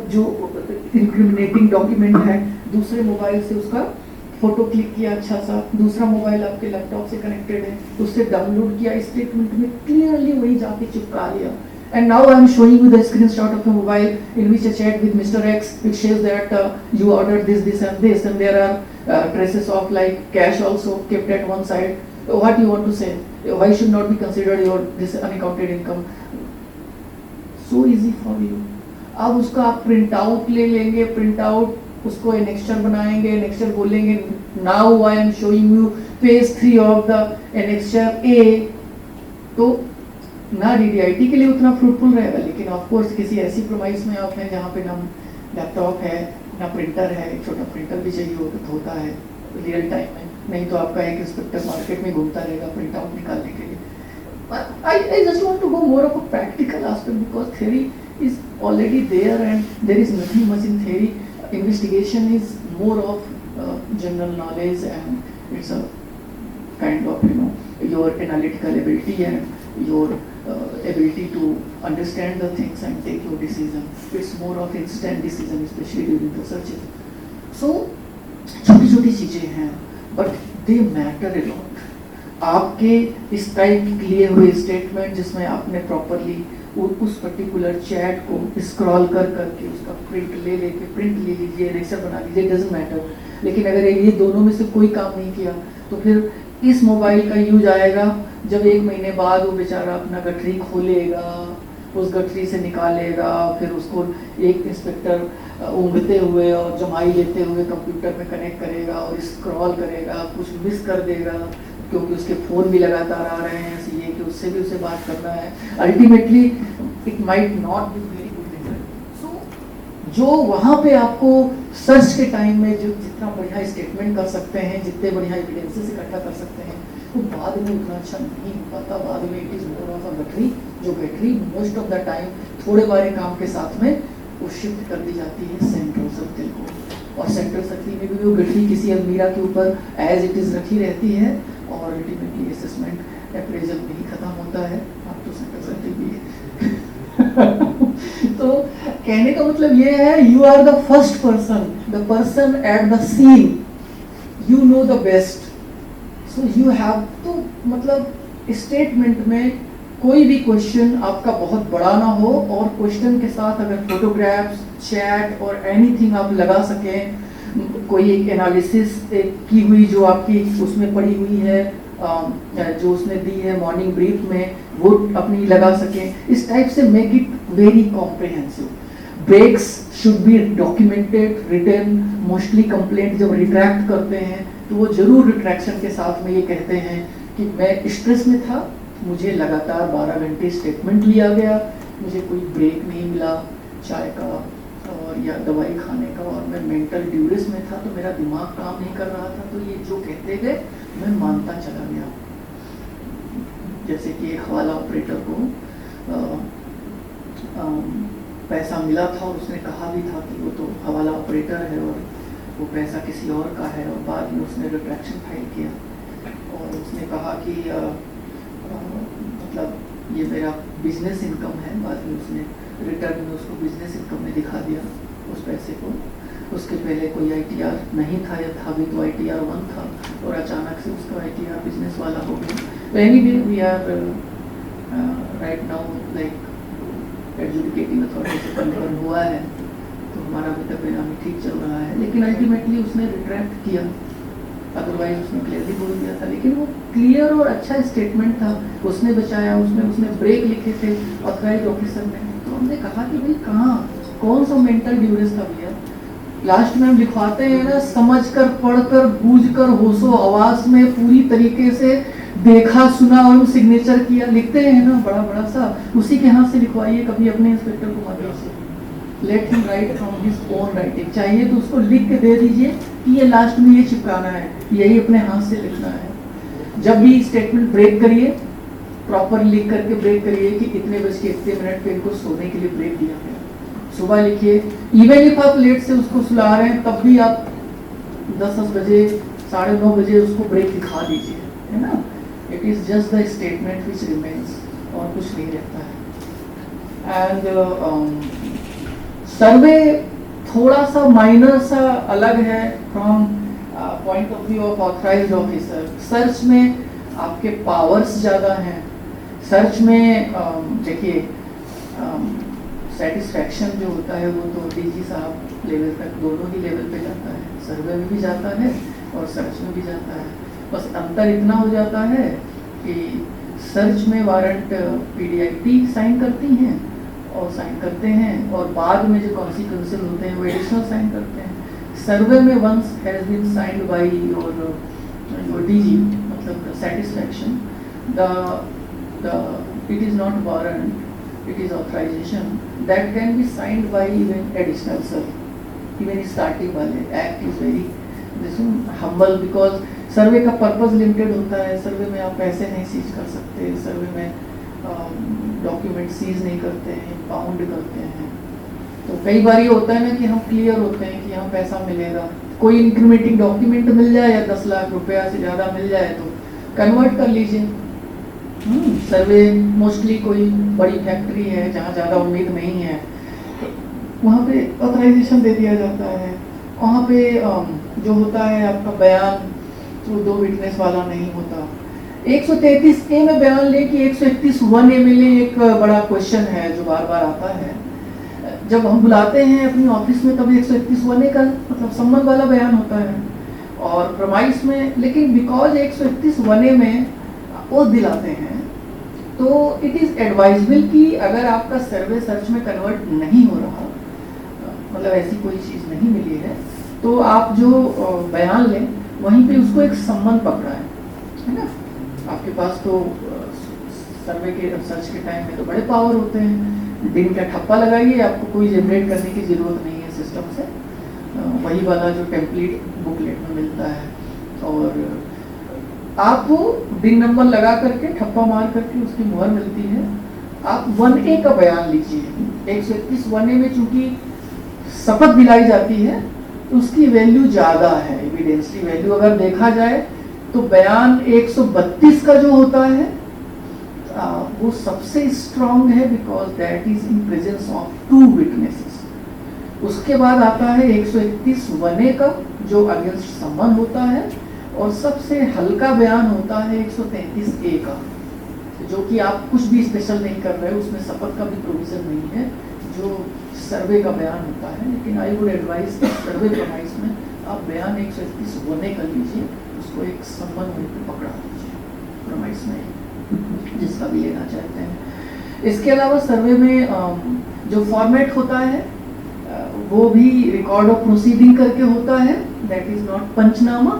A: इंक्रिमिनेटिंग डॉक्यूमेंट है, दूसरे मोबाइल से उसका फोटो क्लिक किया अच्छा सा, दूसरा मोबाइल आपके लैपटॉप से कनेक्टेड है, उससे डाउनलोड किया, स्टेटमेंट में क्लियरली वही जाके चिपका लिया। And now I am showing you the screenshot of a mobile in which a chat with Mr. X, which says that you ordered this and there are traces of like cash also kept at one side. What you want to say? Why should not be considered your this unaccounted income? So easy for you. अब उसका आप print out ले लेंगे, print out उसको annexure बनाएंगे, annexure बोलेंगे now I am showing you page 3 of the annexure A. तो ना डीडीआईटी के लिए उतना फ्रूटफुल रहेगा, लेकिन ऑफ कोर्स किसी ऐसी प्रोमाइस में आप हैं जहाँ पे ना लैपटॉप है ना प्रिंटर है, एक छोटा प्रिंटर भी चाहिए होता है रियल टाइम में, नहीं तो आपका एक इंस्पेक्टर मार्केट में घूमता रहेगा प्रिंट आउट निकालने के लिए। I just want to go more of a practical aspect because theory is already there and there is nothing much in theory. Investigation is more of general knowledge and it's a kind of your analytical ability and your ability to understand the things and take your decision. It's more of instant decision, especially during the searches. So छोटी चीजें हैं but they matter a lot. आपके इस type लिए हुए statement जिसमें आपने properly उस पर्टिकुलर चैट को स्क्रॉल करके उसका प्रिंट ले लीजिए, एनेक्सर बना लीजिए, डजंट मैटर। लेकिन अगर ये दोनों में से कोई काम नहीं किया तो फिर इस मोबाइल का यूज आएगा जब 1 महीने बाद वो बेचारा अपना गठरी खोलेगा, उस गठरी से निकालेगा, फिर उसको एक इंस्पेक्टर ऊँघते हुए और जमाई लेते हुए कंप्यूटर में कनेक्ट करेगा और स्क्रॉल करेगा, कुछ मिस कर देगा क्योंकि उसके फ़ोन भी लगातार आ रहे हैं, ये कि उससे भी उसे बात करना है। Ultimately it might not be very good result. So जो वहाँ पे आपको सर्च के टाइम में जो जितना बढ़िया स्टेटमेंट कर सकते हैं, जितने बढ़िया एविडेंसेस इकट्ठा कर सकते हैं, वो बाद में उतना अच्छा नहीं हो पाता। बाद में it is more of a गठरी, जो गठरी मोस्ट ऑफ द टाइम थोड़े बारे काम के साथ में वो शिफ्ट कर दी जाती है सेंट्रल सर्किल को, और सेंट्रल सर्किल में भी वो गठरी किसी अलमीरा के ऊपर एज इट इज़ रखी रहती है और अल्टीमेटली असेसमेंट अप्रेजल में ही खत्म होता है। आप तो सेंट्रल सर्किल भी है। तो कहने का मतलब ये है you are the first person, the person at the scene, you know the best, so you have तो मतलब स्टेटमेंट में कोई भी क्वेश्चन आपका बहुत बड़ा ना हो और क्वेश्चन के साथ अगर फोटोग्राफ्स, चैट और एनीथिंग आप लगा सकें, कोई एक एनालिसिस की हुई जो आपकी उसमें पड़ी हुई है, जो उसने दी है मॉर्निंग ब्रीफ में, वो अपनी लगा सकें, इस टाइप से make it very comprehensive. Breaks should be documented, written. Mostly complaint जब रिट्रैक्ट करते हैं तो वो जरूर रिट्रैक्शन के साथ में ये कहते हैं कि मैं स्ट्रेस में था, मुझे लगातार 12 घंटे स्टेटमेंट लिया गया, मुझे कोई ब्रेक नहीं मिला चाय का और या दवाई खाने का, और मैं मेंटल ड्यूरेस में था तो मेरा दिमाग काम नहीं कर रहा था। तो ये जो कहते गए मैं मानता चला गया। जैसे कि एक हवाला ऑपरेटर को पैसा मिला था और उसने कहा भी था कि वो तो हवाला ऑपरेटर है और वो पैसा किसी और का है, और बाद में उसने रिट्रैक्शन फाइल किया और उसने कहा कि मतलब ये मेरा बिजनेस इनकम है। बाद में उसने रिटर्न में उसको बिजनेस इनकम में दिखा दिया उस पैसे को। उसके पहले कोई ITR नहीं था, या था भी तो ITR 1 था, और अचानक से उसका ITR बिजनेस वाला हो गया। Anyway we are right now like adjudicating authority से कन्फर्म हुआ है, तो हमारा अभी तक बेनामी ठीक चल रहा है। लेकिन अल्टीमेटली उसने रिट्रैक्ट किया, अदरवाइज उसने क्लियरली बोल दिया था। लेकिन वो क्लियर और अच्छा स्टेटमेंट था, उसने बचाया। उसने ब्रेक लिखे थे ऑथराइज ऑफिसर ने। तो हमने कहा कि भाई कहाँ, कौन सा मेंटल ड्यूरेस था भैया। लास्ट में हम लिखवाते हैं ना, समझ कर, पढ़ कर, बूझ कर, होशो आवाज में पूरी तरीके से देखा, सुना और सिग्नेचर किया, लिखते हैं ना बड़ा बड़ा सा, उसी के हाथ से लिखवाइए। कभी अपने इंस्पेक्टर को मत दीजिए, let him right from his own writing. चाहिए तो उसको लिख के दे दीजिए कि ये लास्ट में ये चिपकाना है, यही अपने हाथ से लिखना है। जब भी स्टेटमेंट ब्रेक करिए, प्रॉपर लिख करके ब्रेक करिए कि इतने बज के इतने मिनट पे इनको सोने के लिए ब्रेक दिया गया। सुबह लिखिए, इवन इफ आप लेट से उसको सुला रहे हैं तब भी आप 10 बजे 9:30 बजे उसको ब्रेक दिखा दीजिए, है ना। It is just the statement which remains, और कुछ नहीं रहता है। एंड सर्वे थोड़ा सा माइनर सा अलग है from point of view of authorised officer. Search में आपके पावर्स ज़्यादा हैं। सर्च में देखिए सेटिस्फैक्शन जो होता है वो तो DG साहब लेवल तक, दोनों ही लेवल पे जाता है। सर्वे में भी जाता है और सर्च में भी जाता है। बस अंतर इतना हो जाता है कि सर्च में वारंट PDIT साइन करती हैं और साइन करते हैं, और बाद में जो कॉन्सिक्वेंशियल होते हैं वो एडिशनल साइन करते हैं। सर्वे में once has been signed by your DG, मतलब satisfaction, it is not warrant, it is authorization that can be signed by even additional sir, even starting वाले act is very humble because सर्वे का purpose limited होता है। सर्वे में आप पैसे नहीं seize कर सकते, सर्वे में डॉक्यूमेंट सीज नहीं करते हैं, पाउंड करते हैं। तो कई बार ये होता है ना कि हम क्लियर होते हैं कि यहाँ पैसा मिलेगा, कोई इंक्रीमेंटिंग डॉक्यूमेंट मिल जाए या 10 लाख रुपया से ज़्यादा मिल जाए तो कन्वर्ट कर लीजिए। सर्वे मोस्टली कोई बड़ी फैक्ट्री है जहाँ ज़्यादा उम्मीद नहीं है, वहाँ पे ऑथराइजेशन दे दिया जाता है। वहाँ पे जो होता है आपका बयान, तो 2 विटनेस वाला नहीं होता। 133A में बयान ले कि 131A में ले, एक बड़ा क्वेश्चन है जो बार बार आता है। जब हम बुलाते हैं अपनी ऑफिस में तब 131A का मतलब सम्मन वाला बयान होता है, और प्रमाइस में, लेकिन बिकॉज 131A में वो दिलाते हैं तो इट इज़ एडवाइजेबल कि अगर आपका सर्वे सर्च में कन्वर्ट नहीं हो रहा, मतलब ऐसी कोई चीज़ नहीं मिली है, तो आप जो बयान लें वहीं पे उसको एक सम्मन पकड़ा है ना। आपके पास तो सर्वे के सर्च के टाइम में तो बड़े पावर होते हैं, दिन का ठप्पा लगाइए, आपको कोई जनरेट करने की ज़रूरत नहीं है सिस्टम से, वही वाला जो टेम्पलेट बुकलेट में मिलता है। और आप वो दिन नंबर लगा करके ठप्पा मार करके उसकी मुहर मिलती है। आप 1A का बयान लीजिए। 131A में चूंकि शपथ दिलाई जाती है उसकी वैल्यू ज़्यादा है, एविडेंसली वैल्यू अगर देखा जाए तो बयान 132 का जो होता है वो सबसे स्ट्रॉन्ग है, because that is in presence of 2 witnesses. उसके बाद आता है 131A का जो अगेंस्ट सम्मन होता है, और सबसे हल्का बयान होता है 133A का, जो कि आप कुछ भी स्पेशल नहीं कर रहे, उसमें शपथ का भी प्रोविजन नहीं है, जो सर्वे का बयान होता है। लेकिन I would advise survey premise में आप बयान 131A कर लीजिए, उसको एक सम्मन में पकड़ा लीजिए प्रमाइस में, जिसका भी लेना चाहते हैं। इसके अलावा सर्वे में जो फॉर्मेट होता है वो भी रिकॉर्ड ऑफ प्रोसीडिंग करके होता है, that is not panchnama.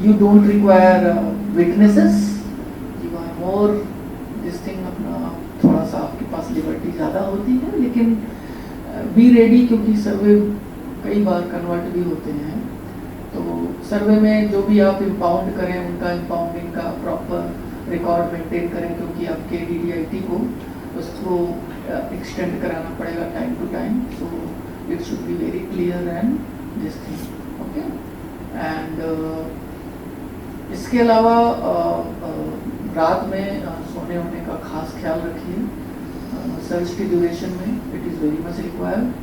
A: You don't require witnesses, you are more this thing, अपना थोड़ा सा आपके पास लिबर्टी ज़्यादा होती है, लेकिन बी रेडी, क्योंकि सर्वे कई बार कन्वर्ट भी होते हैं. तो सर्वे में जो भी आप इम्पाउंड करें उनका इम्पाउंडिंग का प्रॉपर रिकॉर्ड मेंटेन करें, क्योंकि आपके DDIT को उसको एक्सटेंड कराना पड़ेगा time to time. So it should be very clear and this thing. Okay. And इसके अलावा रात में सोने होने का खास ख्याल रखिए. सर्च की ड्यूरेशन में it is very much required.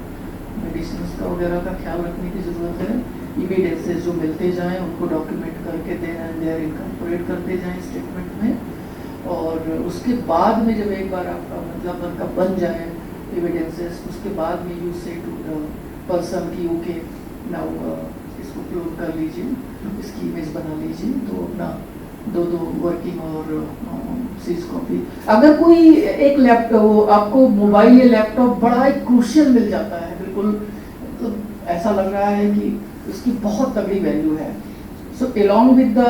A: Medicine का वगैरह का ख्याल रखने की ज़रूरत है. एविडेंसेस जो मिलते जाएं उनको डॉक्यूमेंट करके देयर इनकॉर्पोरेट करते जाएं स्टेटमेंट में. और उसके बाद में जब एक बार आपका मतलब आपका बन जाए एविडेंसेस, उसके बाद में यू से टू द पर्सन की ओके नाउ इसको क्लोज कर लीजिए, इसकी इमेज बना लीजिए. तो अपना दो वर्किंग और सीज कॉपी. अगर कोई एक लैपटॉप आपको मोबाइल या लैपटॉप बड़ा एक क्रूशियल मिल जाता है, बिल्कुल तो ऐसा लग रहा है कि उसकी बहुत तगड़ी वैल्यू है, so along with the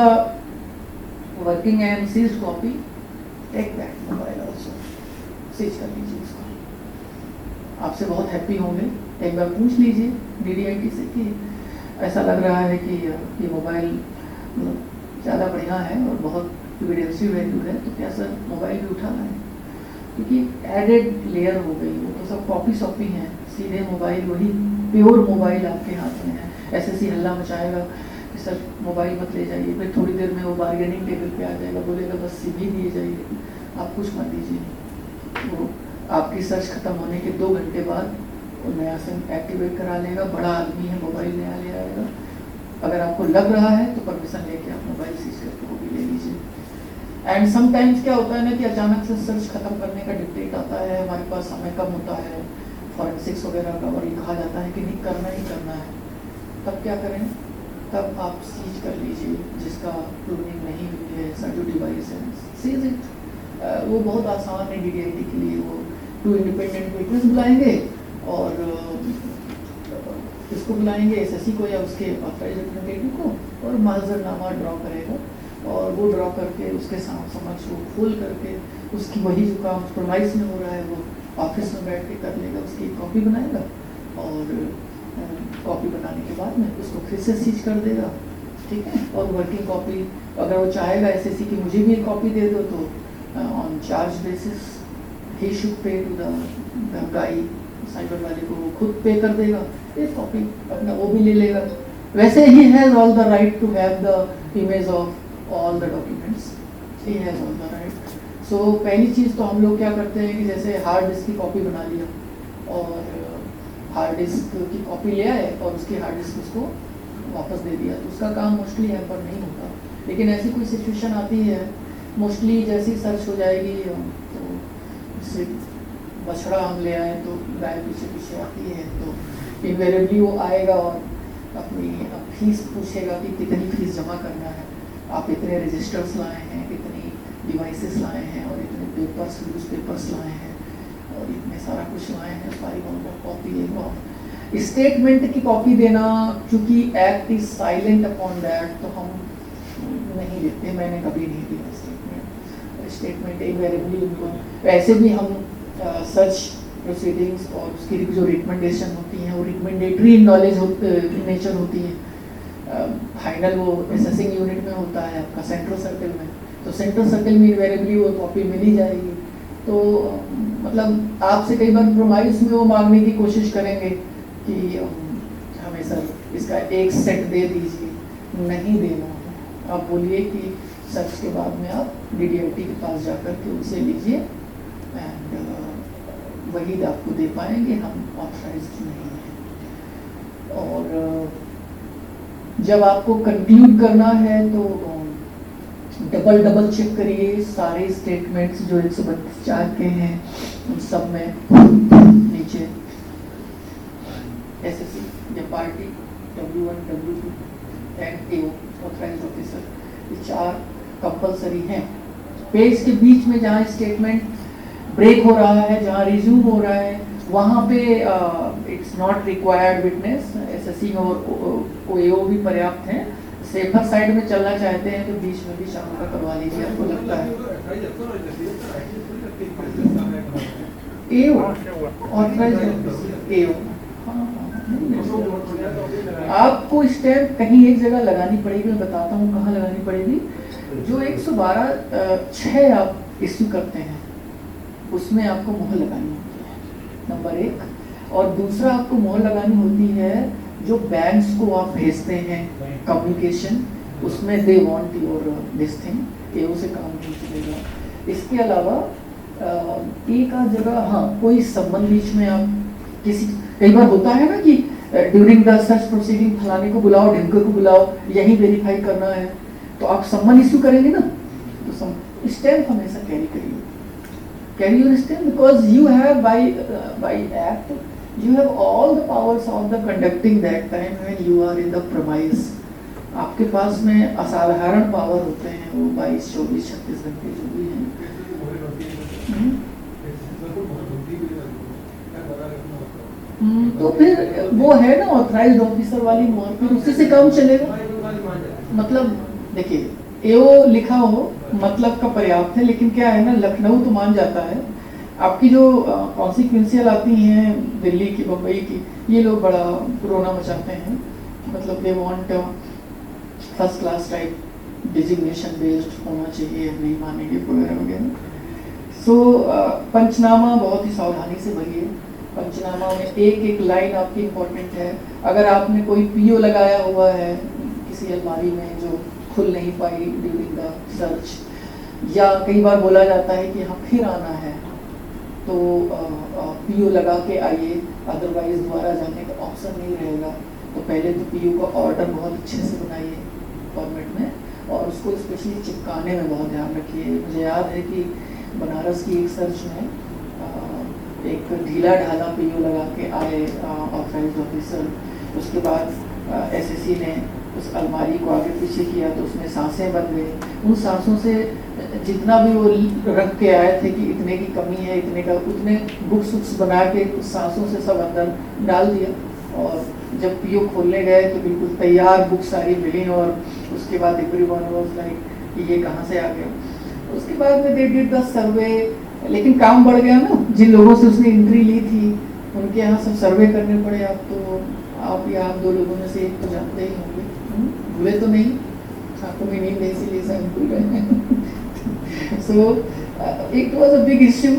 A: working and seize copy take that mobile also, seize कर लीजिए उसको. आपसे बहुत हैप्पी होंगे. एक बार पूछ लीजिए DDIT से कि ऐसा लग रहा है कि ये मोबाइल ज़्यादा बढ़िया है और बहुत एविडेंसिव वैल्यू है, तो क्या सर मोबाइल भी उठाना है? क्योंकि एडेड लेयर हो गई, वो तो सब कॉपी शॉपी हैं. सीधे मोबाइल, वही प्योर मोबाइल आपके हाथ में है. ऐसे हल्ला मचाएगा कि सर मोबाइल मत ले जाइए, फिर थोड़ी देर में वो बार्गेनिंग टेबल पे आ जाएगा, बोलेगा बस सीधी दिए जाइए, आप कुछ मत दीजिए. वो आपकी सर्च खत्म होने के 2 घंटे बाद वो नया सिम एक्टिवेट करा लेगा. बड़ा आदमी है, मोबाइल नया ले आएगा. अगर आपको लग रहा है तो परमिशन लेके आप मोबाइल सीज करके वो भी ले लीजिए. एंड समटाइम्स क्या होता है ना कि अचानक से सर्च खत्म करने का डिक्टेट आता है, हमारे पास समय कम होता है फॉरेंसिक्स वगैरह का, और ये कहा जाता है कि नहीं करना ही करना है. तब क्या करें? तब आप सीज कर लीजिए जिसका प्रूविंग नहीं हुई है, ऐसा जो डिवाइस है सीज इट. वो बहुत आसान है DDIT के लिए. वो 2 इंडिपेंडेंट विटनेस बुलाएंगे और इसको बुलाएंगे SSC को या उसके ऑथराइज्ड रिप्रेजेंटेटिव को, और माजरनामा ड्रॉ करेगा, और वो ड्रॉ करके उसके समक्ष वो खोल करके उसकी वही जो काम प्रोमाइस में हो रहा है वो ऑफिस में बैठ के कर लेगा. उसकी एक कॉपी बनाएगा और कॉपी बनाने के बाद में उसको फिर से सीज कर देगा. ठीक है. और वर्किंग कॉपी अगर वो चाहेगा SSC की मुझे भी एक कॉपी दे दो, तो ऑन चार्ज बेसिस ही should pay to the guy, cyber वाले को वो खुद पे कर देगा. एक कॉपी अपना वो भी ले लेगा. वैसे ही has all the right to have the image of all the documents. He has all the right. So पहली चीज़ तो हम लोग क्या करते हैं कि जैसे हार्ड डिस्क की कॉपी बना लिया और हार्ड डिस्क की कॉपी ले आए और उसकी हार्ड डिस्क उसको वापस दे दिया, तो उसका काम मोस्टली यहाँ पर नहीं होता. लेकिन ऐसी कोई सिचुएशन आती है, मोस्टली जैसी सर्च हो जाएगी तो इससे बछड़ा हम ले आए तो गाय पीछे पीछे आती है, तो इनवेरिएबली वो आएगा और अपनी फीस पूछेगा कि कितनी फीस जमा करना है, आप इतने रजिस्टर्स लाए हैं, कितनी डिवाइसेस लाए हैं, और इतने पेपर्स न्यूज़ पेपर्स लाए हैं, और इतने सारा कुछ लाए हैं, सारी कॉपी लेगा. स्टेटमेंट की कॉपी देना, चूँकि act is silent upon that, तो हम नहीं देते. मैंने कभी नहीं दिया स्टेटमेंट इनवेरिएबली उनको. वैसे भी हम सर्च प्रोसीडिंग्स और उसकी जो रिकमेंडेशन होती हैं वो रिकमेंडेटरी नॉलेज नेचर होती है. फाइनल वो असेसिंग यूनिट में होता है आपका सेंट्रल सर्कल में, तो सेंट्रल सर्कल में इनवेरिएबली वो कॉपी मिल ही जाएगी. तो मतलब आपसे कई बार प्रोमाइस में वो मांगने की कोशिश करेंगे कि हमें सर इसका एक सेट दे दीजिए, नहीं देना. आप बोलिए कि सर्च के बाद में आप DDIT के पास जाकर के उनसे लीजिए एंड वही आपको दे पाएंगे, हम ऑथराइज्ड नहीं हैं. और जब आपको कंक्लूड करना है तो डबल चेक करिए सारे स्टेटमेंट्स जो 132 के हैं, उन सब में नीचे SSC या party W1 W2 and AO authorised officer, ये 4 कंपलसरी हैं. पेज के बीच में जहाँ स्टेटमेंट ब्रेक हो रहा है, जहाँ रिज्यूम हो रहा है, वहाँ पे it's not required witness, SSC और ओएओ भी पर्याप्त हैं। सेफर साइड में चलना चाहते हैं तो बीच में भी शाम का करवा लीजिए, आपको लगता है। एओ ऑथराइज्ड एओ, आपको स्टैम्प कहीं एक जगह लगानी पड़ेगी, मैं बताता हूँ कहाँ लगानी पड़ेगी। जो 112(6) आप इश्यू करते हैं उसमें आपको मोहर लगानी होती है, नंबर 1। और दूसरा आपको मोहर लगानी होती है जो बैंक्स को आप भेजते हैं कम्युनिकेशन, उसमें they want your this thing, AO से काम नहीं चलेगा। इसके अलावा एक आध जगह हाँ कोई संबंध बीच में आप किसी, कई बार होता है ना कि ड्यूरिंग द सर्च प्रोसीडिंग फलाने को बुलाओ, ढिमके को बुलाओ, यही वेरीफाई करना है, तो आप सम्मन इश्यू करेंगे ना, तो स्टैम्प हमेशा कैरी करिए, carry your stamp, because you have by act you have all the powers of the conducting that time when you are in the premise। आपके पास में असाधारण पावर होते हैं, वो 22, 24, 36 घंटे जो भी हैं। तो फिर वो है ना ऑथराइज्ड ऑफिसर वाली मोहर, फिर उसी से काम चलेगा। मतलब देखिए एओ लिखा हो मतलब का पर्याप्त है, लेकिन क्या है ना, लखनऊ तो मान जाता है, आपकी जो कॉन्सिक्वेंशियल आती हैं दिल्ली की, बम्बई की, ये लोग बड़ा कोरोना मचाते हैं, मतलब they want first class type designation based होना चाहिए, नहीं मानेंगे वगैरह वगैरह। सो पंचनामा बहुत ही सावधानी से भरिए। पंचनामा में एक एक लाइन आपकी इम्पोर्टेंट है। अगर आपने कोई पीओ लगाया हुआ है किसी अलमारी में जो खुल नहीं पाई ड्यूरिंग द सर्च, या कई बार बोला जाता है कि यहाँ फिर आना है, तो पीओ लगा के आइए, अदरवाइज दोबारा जाने का ऑप्शन नहीं रहेगा। तो पहले तो पीओ का ऑर्डर बहुत अच्छे से बनाइए फॉर्मेट में, और उसको स्पेशली चिपकाने में बहुत ध्यान रखिए। मुझे याद है कि बनारस की एक सर्च में एक ढीला ढाला पीओ लगा के आए ऑथराइज्ड ऑफिसर, उसके बाद एसएससी ने उस अलमारी को आगे पीछे किया तो उसमें सांसें बन गई। उन सांसों से जितना भी वो रख के आए थे कि इतने की कमी है, इतने का, उतने बुक्स वुक्स बना के उस सांसों से सब अंदर डाल दिया, और जब पीओ खोलने गए तो बिल्कुल तैयार बुक सारी मिली, और उसके बाद एवरीवन वाज लाइक कि ये कहाँ से आ गया। उसके बाद में दे डिड द सर्वे, लेकिन काम बढ़ गया ना, जिन लोगों से उसने एंट्री ली थी उनके यहाँ सब सर्वे करने पड़े। आप तो आप या आप 2 लोगों में से एक तो जानते ही होंगे, भूले तो नहीं, आपको भी नींद इसीलिए शायद भूल गए। So it was a big issue,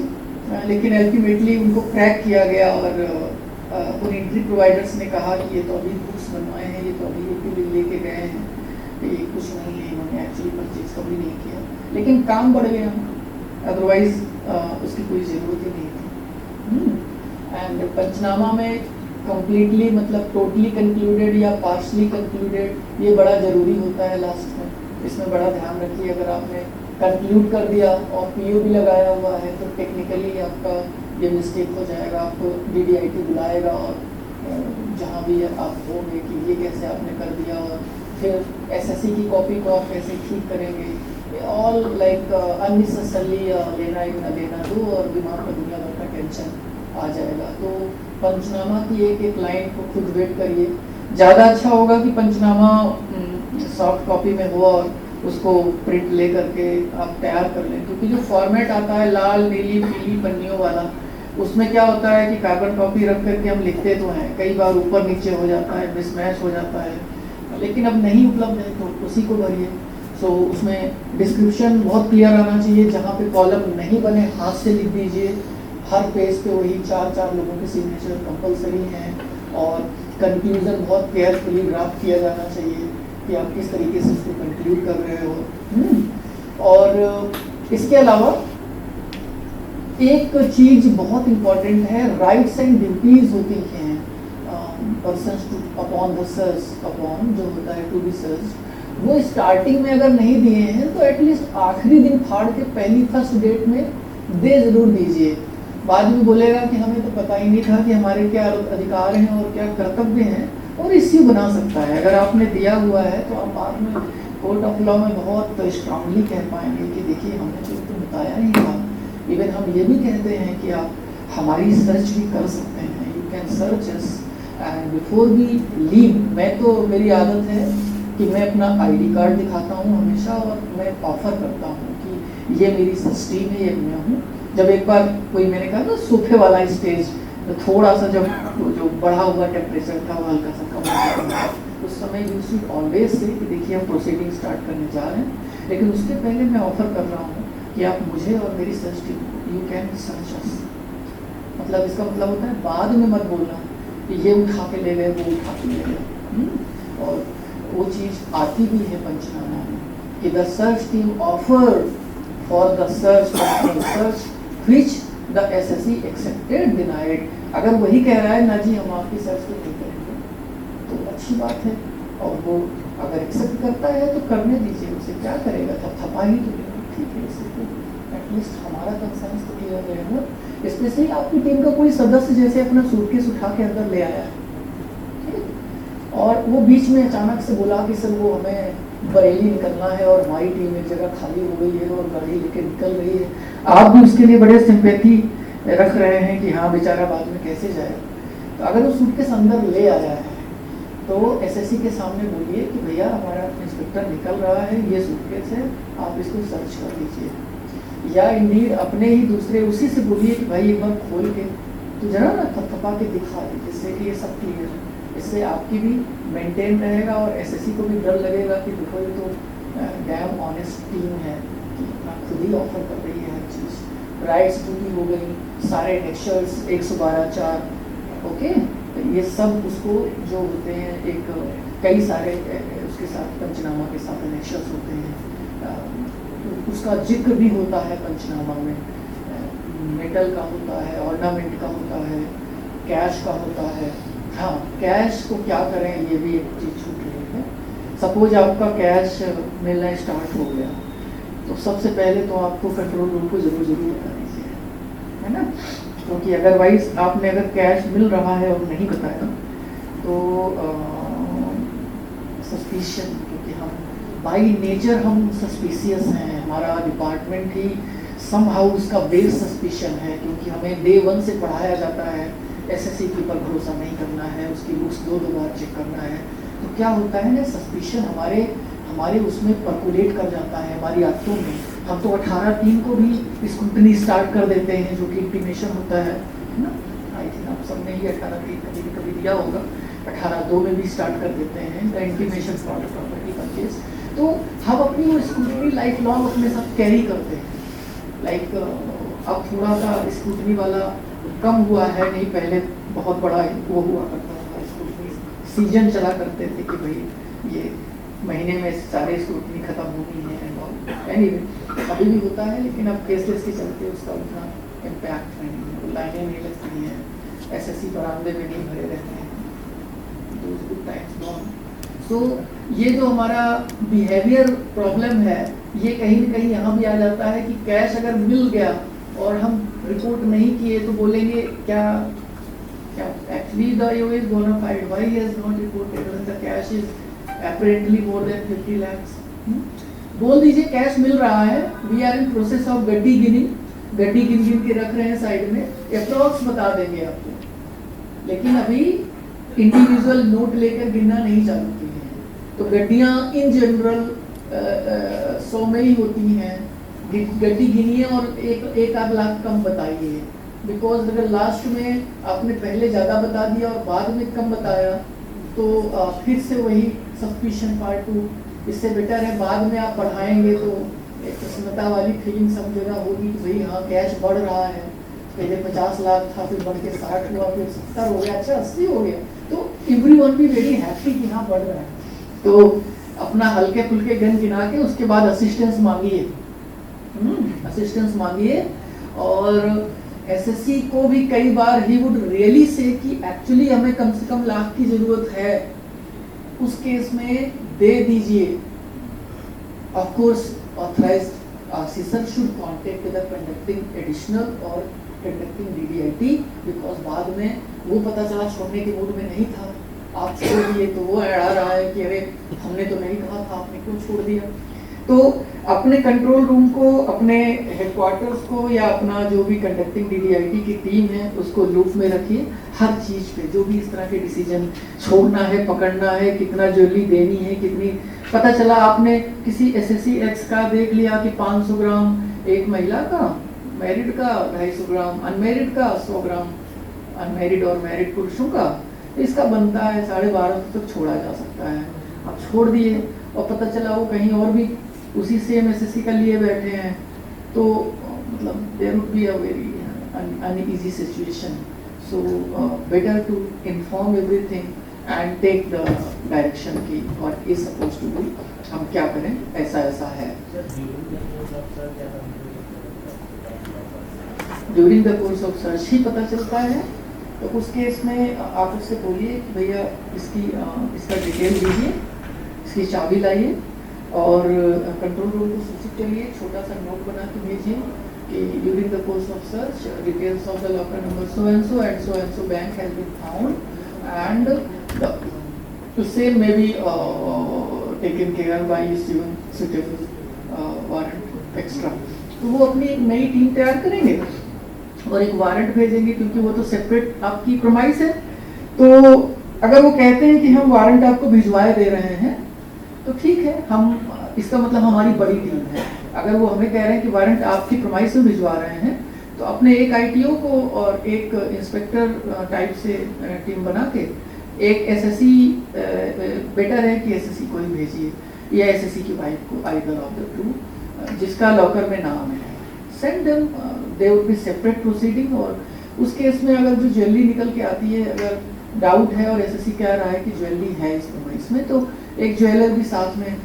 A: लेकिन अल्टीमेटली उनको क्रैक किया गया, और उन एंट्री प्रोवाइडर्स ने कहा कि ये तो अभी बुक्स बनवाए हैं, ये तो अभी यूपी लेके गए हैं, ये कुछ नहीं है, इन्होंने एक्चुअली परचेज कभी नहीं किया, लेकिन काम बढ़ गया, अदरवाइज उसकी कोई ज़रूरत ही नहीं थी। एंड पंचनामा में कंप्लीटली मतलब टोटली कंक्लूडेड या पार्शली कंक्लूडेड, ये बड़ा ज़रूरी होता है लास्ट में, इसमें बड़ा ध्यान रखिए। अगर आपने कंक्लूड कर दिया और पीओ भी लगाया हुआ है तो टेक्निकली आपका ये मिस्टेक हो जाएगा, आपको डीडीआईटी बुलाएगा, और जहाँ भी आप होंगे कि ये कैसे आपने कर दिया, और फिर एसएससी की कॉपी को आप कैसे ठीक करेंगे, ऑल लाइक अननेसेसरली लेना एक न लेना दो, और दिमाग में दुनिया भर का टेंशन आ जाएगा। तो पंचनामा की एक एक लाइन को खुद वेट करिए। ज़्यादा अच्छा होगा कि पंचनामा सॉफ्ट कॉपी में हो और उसको प्रिंट ले करके आप तैयार कर लें, क्योंकि जो फॉर्मेट आता है लाल नीली पीली पन्नियों वाला, उसमें क्या होता है कि कार्बन कॉपी रख करके हम लिखते तो हैं, कई बार ऊपर नीचे हो जाता है, मिसमैच हो जाता है, लेकिन अब नहीं उपलब्ध है तो उसी को भरिए। सो उसमें डिस्क्रिप्शन बहुत क्लियर आना चाहिए, जहाँ पे कॉलम नहीं बने हाथ से लिख दीजिए, हर पेज पे वही 4-4 लोगों के सिग्नेचर कंपलसरी हैं, और कंक्लूजन बहुत केयरफुली ड्राफ्ट किया जाना चाहिए कि आप किस तरीके से उसको कंक्लूड कर रहे हो। और इसके अलावा एक चीज बहुत इम्पॉर्टेंट है, राइट्स एंड ड्यूटीज होती हैं persons two upon the search, upon जो होता है टू बी सर्च, वो स्टार्टिंग में अगर नहीं दिए हैं तो एटलीस्ट आखिरी दिन फाड़ के पहली फर्स्ट डेट में दे जरूर दीजिए। बाद में बोलेगा कि हमें तो पता ही नहीं था कि हमारे क्या अधिकार हैं और क्या कर्तव्य हैं, और इश्यू बना सकता है। अगर आपने दिया हुआ है तो आप बाद में कोर्ट ऑफ लॉ में बहुत स्ट्रांगली कह पाएंगे कि देखिए हमने तो इसको बताया नहीं था। इवन हम ये भी कहते हैं कि आप हमारी सर्च भी कर सकते हैं। You can search us and before we leave, मैं तो मेरी आदत है कि मैं अपना आईडी कार्ड दिखाता हूँ हमेशा और मैं ऑफर करता हूँ कि ये मेरी सिस्टीम है, ये मैं हूँ। जब एक बार कोई, मैंने कहा ना सोफे वाला स्टेज, तो थोड़ा सा जब जो बढ़ा हुआ टेम्परेचर था वो हल्का सा कम हो गया, उस समय यू शुड ऑलवेज से कि देखिए हम प्रोसीडिंग स्टार्ट करने जा रहे हैं, लेकिन उसके पहले मैं ऑफर कर रहा हूँ कि आप मुझे और मेरी search team, you can search us. मतलब इसका मतलब होता है बाद में मत बोलना कि ये उठा के ले गए, वो उठा के ले गए। और वो चीज़ आती भी है पंचनामा में कि the search team offer for the search which the assessee accepted denied. अगर वही कह रहा है ना जी हम आपकी सर्च तो नहीं करेंगे, तो अच्छी बात है। और वो अगर एक्सेप्ट करता है तो करने दीजिए, उसे क्या करेगा, थपथपा ही तो ठीक है, इससे तो एटलीस्ट हमारा कंसर्न तो क्लियर रहेगा। स्पेशली आपकी टीम का कोई सदस्य जैसे अपना सूटकेस उठा के अंदर ले आया है और वो बीच में अचानक से बोला कि सर वो हमें बरेली निकलना है और हमारी टीम एक जगह खाली हो गई है और गाड़ी लेके निकल रही है, आप भी उसके लिए बड़े सिंपैथी रख रहे हैं कि हाँ बेचारा बाद में कैसे जाए। तो अगर वो सूटकेस अंदर ले आया है तो एसएससी के सामने बोलिए कि भैया हमारा इंस्पेक्टर निकल रहा है, ये सूटकेस है, आप इसको सर्च कर लीजिए। या इंडीड अपने ही दूसरे उसी से बोलिए कि भाई एक बार खोल के तो जरा ना थपथपा के दिखा दे, जिससे कि ये सब क्लियर है। इससे आपकी भी मेंटेन रहेगा और एसएससी को भी डर लगेगा कि देखो ये तो डैम ऑनेस्ट टीम है कि अपना खुद ही ऑफर कर रही है हर चीज़। राइट्स पूरी हो गई, सारे नेक्चर्स 112(4), ओके। तो ये सब उसको जो होते हैं एक कई सारे उसके साथ पंचनामा के साथ नेक्चर्स होते हैं, उसका जिक्र भी होता है पंचनामा में। मेटल का होता है, ऑर्नामेंट का होता है, कैश का होता है। हाँ, कैश को क्या करें ये भी एक चीज़ छूट रही है। सपोज आपका कैश मिलना स्टार्ट हो गया तो सबसे पहले तो आपको कंट्रोल रूम को ज़रूर बता दीजिए, है ना, क्योंकि अदरवाइज आपने अगर कैश मिल रहा है और नहीं बताया तो सस्पिशन, क्योंकि हम बाई नेचर हम सस्पिशियस हैं, हमारा डिपार्टमेंट ही समहाउ उसका बेस सस्पिशन है, क्योंकि हमें डे 1 से पढ़ाया जाता है एसएससी के ऊपर भरोसा नहीं करना है, उसकी बुक्स दो बार चेक करना है। तो क्या होता है ना, सस्पिशन हमारे उसमें पर्कुलेट कर जाता है हमारी आदतों में। हम तो 18(3) को भी स्क्रूटनी स्टार्ट कर देते हैं, जो कि इंटीमेशन होता है ना। आई थिंक आप सबने ही 18(3) कभी दिया होगा, 18(2) में भी स्टार्ट कर देते हैं the intimation for property purchase. तो हम अपनी वो स्क्रूटनी लाइफ लॉन्ग अपने साथ कैरी करते हैं। लाइक अब थोड़ा सा स्क्रूटनी वाला कम हुआ है, नहीं पहले बहुत बड़ा वो हुआ करता था, स्क्रूटनी सीजन चला करते थे कि भाई ये महीने में सारे स्क्रूटनी खत्म होनी है और एनीवे अभी भी होता है, लेकिन अब केसेस के चलते उसका उतना इम्पैक्ट नहीं है, लाइनें नहीं लगती हैं, एसएससी बरामदे में नहीं भरे रहते हैं, those good times gone। सो ये जो हमारा बिहेवियर प्रॉब्लम है ये कहीं ना कहीं यहाँ भी आ जाता है कि कैश अगर मिल गया और हम रिपोर्ट नहीं किए तो बोलेंगे क्या एक्चुअली द ईओ इज बोना FIDE, why he has not reported when the cash is apparently more than 50 lakhs। बोल दीजिए कैश मिल रहा है, we are in process of गड्डी गिन के रख रहे हैं साइड में, अप्रॉक्स बता देंगे आपको, लेकिन अभी इंडिविजुअल नोट लेकर गिनना नहीं चालू की है। तो गड्डियां इन जनरल 100 में ही होती हैं, गड्डी गिनिए और एक आध लाख कम बताइए, बिकॉज अगर लास्ट में आपने पहले ज़्यादा बता दिया और बाद में कम बताया तो फिर से वही सस्पिशन पार्ट 2। इससे बेटर है बाद में आप बढ़ाएंगे तो एक प्रसन्नता वाली फीलिंग सब जगह होगी कि भाई हाँ कैश बढ़ रहा है, पहले 50 लाख था, फिर बढ़ के 60 हुआ, फिर 70 हो गया, अच्छा 80 हो गया, तो एवरीवन बी वेरी हैप्पी कि हाँ बढ़ रहा है। तो अपना हल्के फुल्के गन गिना के उसके बाद असिस्टेंस मांगिए और एसएससी को भी कई बार ही वुड रियली से कि एक्चुअली हमें कम से कम लाख की जरूरत है, उस केस में दे दीजिए। Of course authorised officer should contact the conducting additional और कंडक्टिंग डीडीआईटी, बिकॉज बाद में वो पता चला छोड़ने के मूड में नहीं था, आप छोड़ दिए तो वो अड़ा रहा है कि अरे हमने तो नहीं कहा था, आपने क्यों छोड़ दिया। तो अपने कंट्रोल रूम को, अपने हेडक्वार्टर्स को या अपना जो भी कंडक्टिंग डीडीआईटी की टीम है उसको लूप में रखिए। हर चीज़ पे जो भी इस तरह के डिसीजन छोड़ना है, पकड़ना है, कितना ज्वेलरी देनी है, कितनी, पता चला आपने किसी एसएससी एक्स का देख लिया कि 500 ग्राम एक महिला का, मैरिड का 250 ग्राम, अनमैरिड का 100 ग्राम, अनमैरिड और मैरिड पुरुषों का इसका बनता है 1250 तक छोड़ा जा सकता है। अब छोड़ दिए और पता चला वो कहीं और भी उसी सेम एसएससी का लिए बैठे हैं, तो मतलब there would be a very uneasy situation. So better to inform everything and take the direction की what is suppose to be, हम क्या करें, ऐसा ऐसा है। During the course of search ही पता चलता है, तो उस केस में आप उससे बोलिए कि भैया इसका डिटेल दीजिए, इसकी चाबी लाइए और कंट्रोल रूम को सूचित करिए, छोटा सा नोट बना के भेजिए कि during the course of search details of the locker number so and so bank has been found and the same may be taken care by issuing suitable warrant extra. तो वो अपनी एक नई टीम तैयार करेंगे और एक वारंट भेजेंगे, क्योंकि वो तो सेपरेट आपकी प्रमाइस है। तो अगर वो कहते हैं कि हम वारंट आपको भिजवाए दे रहे हैं तो ठीक है, हम, इसका मतलब हमारी बड़ी टीम है। अगर वो हमें कह रहे हैं कि वारंट आपकी प्रमाइस में भिजवा रहे हैं, तो अपने एक आईटीओ को और एक इंस्पेक्टर टाइप से टीम बना के, एक एसएससी, बेटर है कि एसएससी को ही भेजिए या एसएससी की वाइफ को, आइदर ऑफ द टू, जिसका लॉकर में नाम है, send them, they would be separate proceeding. और उस केस में अगर जो ज्वेलरी निकल के आती है, अगर डाउट है और एसएससी कह रहा है कि ज्वेलरी है इस प्रमाइस में, तो एक ज्वेलर भी साथ में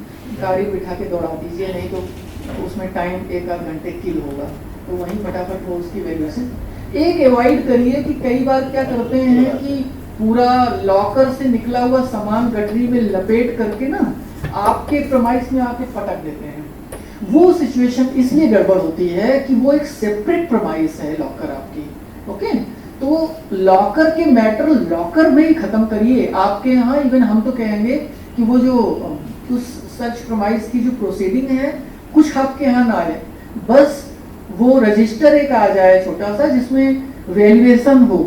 A: गाड़ी बिठा के दौड़ा दीजिए, नहीं तो उसमें टाइम 1-8 घंटे किल होगा, तो वहीं फटाफट वो उसकी वैल्यूएशन। एक अवॉइड करिए कि कई बार क्या करते हैं कि पूरा लॉकर से निकला हुआ सामान गठरी में लपेट करके ना आपके प्रमाइस में आके पटक देते हैं। वो सिचुएशन इसलिए गड़बड़ होती है कि वो एक सेपरेट प्रमाइस है लॉकर आपकी, ओके। तो लॉकर के मैटर लॉकर में ही खत्म करिए। आपके यहाँ इवन हम तो कहेंगे कि वो जो उस सर्च प्रमाइस की जो प्रोसीडिंग है, कुछ आपके यहाँ ना आए, बस वो रजिस्टर एक आ जाए छोटा सा, जिसमें वैल्यूएशन हो,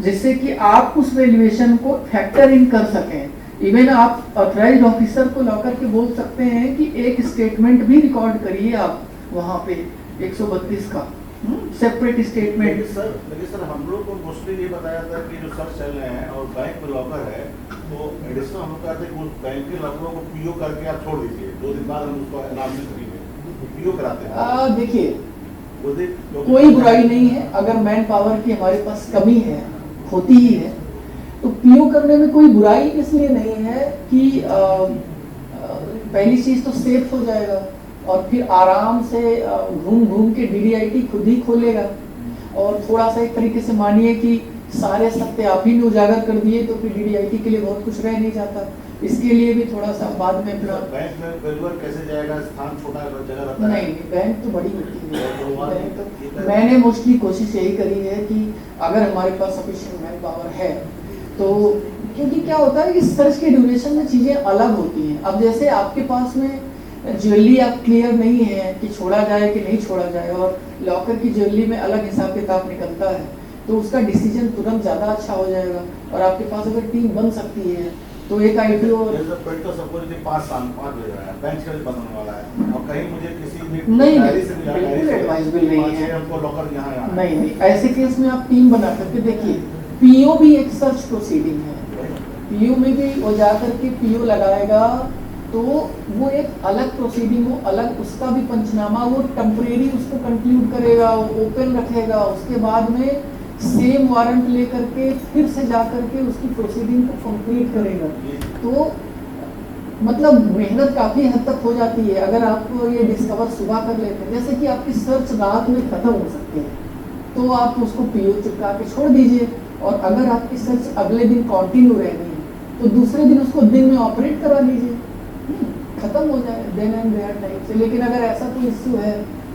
A: जिससे कि आप उस वैल्यूएशन को फैक्टर इन कर सकें। इवन आप ऑथराइज्ड ऑफिसर को लॉकर के बोल सकते हैं कि एक स्टेटमेंट भी रिकॉर्ड करिए आप वहाँ पे 132 का सेपरेट स्टेटमेंट।
B: लेकिन सर हम लोग को मोस्टली ये बताया था कि जो सर्च चल रहे हैं और बैंक में लॉकर है, तो एडिशनल हम लोग कहते हैं कि उस बैंक के लॉकरों को पीओ करके आप छोड़ दीजिए, 2 दिन बाद हम उसको अनाउंसमेंट करेंगे, पीओ कराते हैं।
A: देखिए, कोई बुराई नहीं है, अगर मैन पावर की हमारे पास कमी है, होती ही है, तो पीओ करने में कोई बुराई इसलिए नहीं है कि पहली चीज तो सेफ हो जाएगा और फिर आराम से घूम घूम के डीडीआईटी खुद ही खोलेगा। और थोड़ा सा एक तरीके से मानिए कि सारे सत्य आप ही ने उजागर कर दिए, तो फिर डीडीआईटी के लिए बहुत कुछ रह नहीं जाता। इसके लिए भी थोड़ा सा बाद में अपना
B: बैंक में वेलुअर कैसे जाएगा, स्थान छोटा जगह रहता है।
A: नहीं, बैंक तो बड़ी होती है। तो मैंने मोस्टली कोशिश यही करी है कि अगर हमारे पास सफिशिएंट मैन पावर है तो, क्योंकि क्या होता है कि सर्च के ड्यूरेशन में चीजें अलग होती हैं। अब जैसे आपके पास में ज्वेलरी आप क्लियर नहीं है कि छोड़ा जाए कि नहीं छोड़ा जाए, और लॉकर की ज्वेलरी में अलग हिसाब किताब निकलता है, तो उसका डिसीजन तुरंत ज़्यादा अच्छा हो जाएगा। और आपके पास अगर टीम बन सकती है तो एक आईटीओ
B: तो सबको 5 साल 5 बज रहा है, बैंक से बनने वाला है और कहीं मुझे किसी भी
A: नहीं, बिल्कुल एडवाइजेबल नहीं है,
B: हमको लॉकर यहाँ
A: नहीं, ऐसे केस में आप टीम बना करके देखिए। पीओ भी एक सर्च प्रोसीडिंग है, पीओ में भी वो जाकर के पीओ लगाएगा, तो वो एक अलग प्रोसीडिंग, वो अलग उसका भी पंचनामा, वो टेम्परेरी उसको कंक्लूड करेगा, वो ओपन रखेगा, उसके बाद में सेम वारंट लेकर के फिर से जाकर के उसकी प्रोसीडिंग को कंप्लीट करेगा। तो मतलब मेहनत काफ़ी हद तक हो जाती है। अगर आप ये डिस्कवर सुबह कर लेते हैं, जैसे कि आपकी सर्च रात में खत्म हो सकती है, तो आप उसको पीओ चिपका के छोड़ दीजिए। और अगर आपकी सर्च अगले दिन कंटिन्यू रहनी है तो दूसरे दिन उसको दिन में ऑपरेट करा लीजिए, खत्म हो जाए देन एंड देयर टाइप से। लेकिन अगर ऐसा कोई इश्यू है,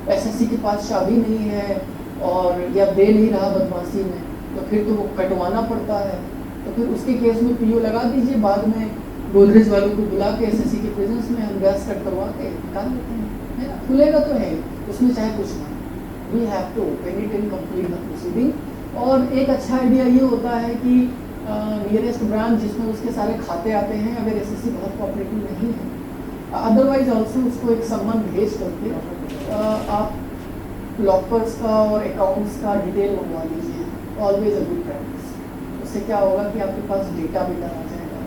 A: एसएससी के पास चाबी नहीं है और या दे नहीं रहा बदमाशी में, तो फिर तो वो कटवाना पड़ता है। तो फिर उसके केस में पीओ लगा दीजिए, बाद में गोदरेज वालों को बुला के एसएससी के प्रेजेंस में हम गैस कट करवा के निकाल लेते हैं, है ना, खुलेगा तो है उसमें चाहे कुछ ना, we have to open it and complete the proceeding. और एक अच्छा आइडिया ये होता है कि नियरेस्ट ब्रांच जिसमें उसके सारे खाते आते हैं, अगर एसएससी बहुत कोऑपरेटिव नहीं है, अदरवाइज ऑल्सो उसको एक सम्मान भेज करके आप लॉकर्स का और अकाउंट्स का डिटेल मंगवा लीजिए, ऑलवेज अ गुड प्रैक्टिस। उससे क्या होगा कि आपके पास डेटा बेटर आ जाएगा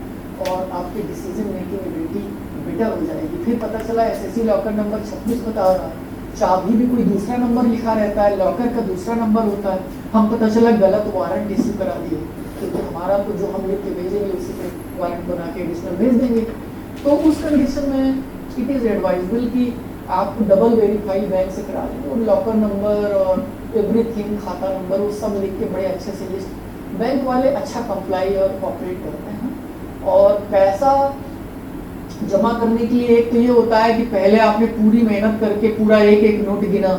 A: और आपकी डिसीजन मेकिंग एबिलिटी बेटर हो जाएगी। फिर पता चला एसएससी लॉकर नंबर 26 बता रहा है, चाबी भी कोई दूसरा नंबर लिखा रहता है, लॉकर का दूसरा नंबर होता है, हम पता चला गलत वारंट इश्यू करा दिए, क्योंकि हमारा तो जो हम लिख के भेजेंगे उसी पे वारंट बना के एडिशनल भेज देंगे। तो उस कंडीशन में इट इज़ एडवाइजेबल कि आप डबल वेरीफाई बैंक से करा लें और लॉकर नंबर और एवरीथिंग, खाता नंबर, वो सब लिख के बड़े अच्छे से लिस्ट। बैंक वाले अच्छा कंप्लाई और कॉपरेट करते हैं। और पैसा जमा करने के लिए एक तो ये होता है कि पहले आपने पूरी मेहनत करके पूरा एक एक नोट गिना,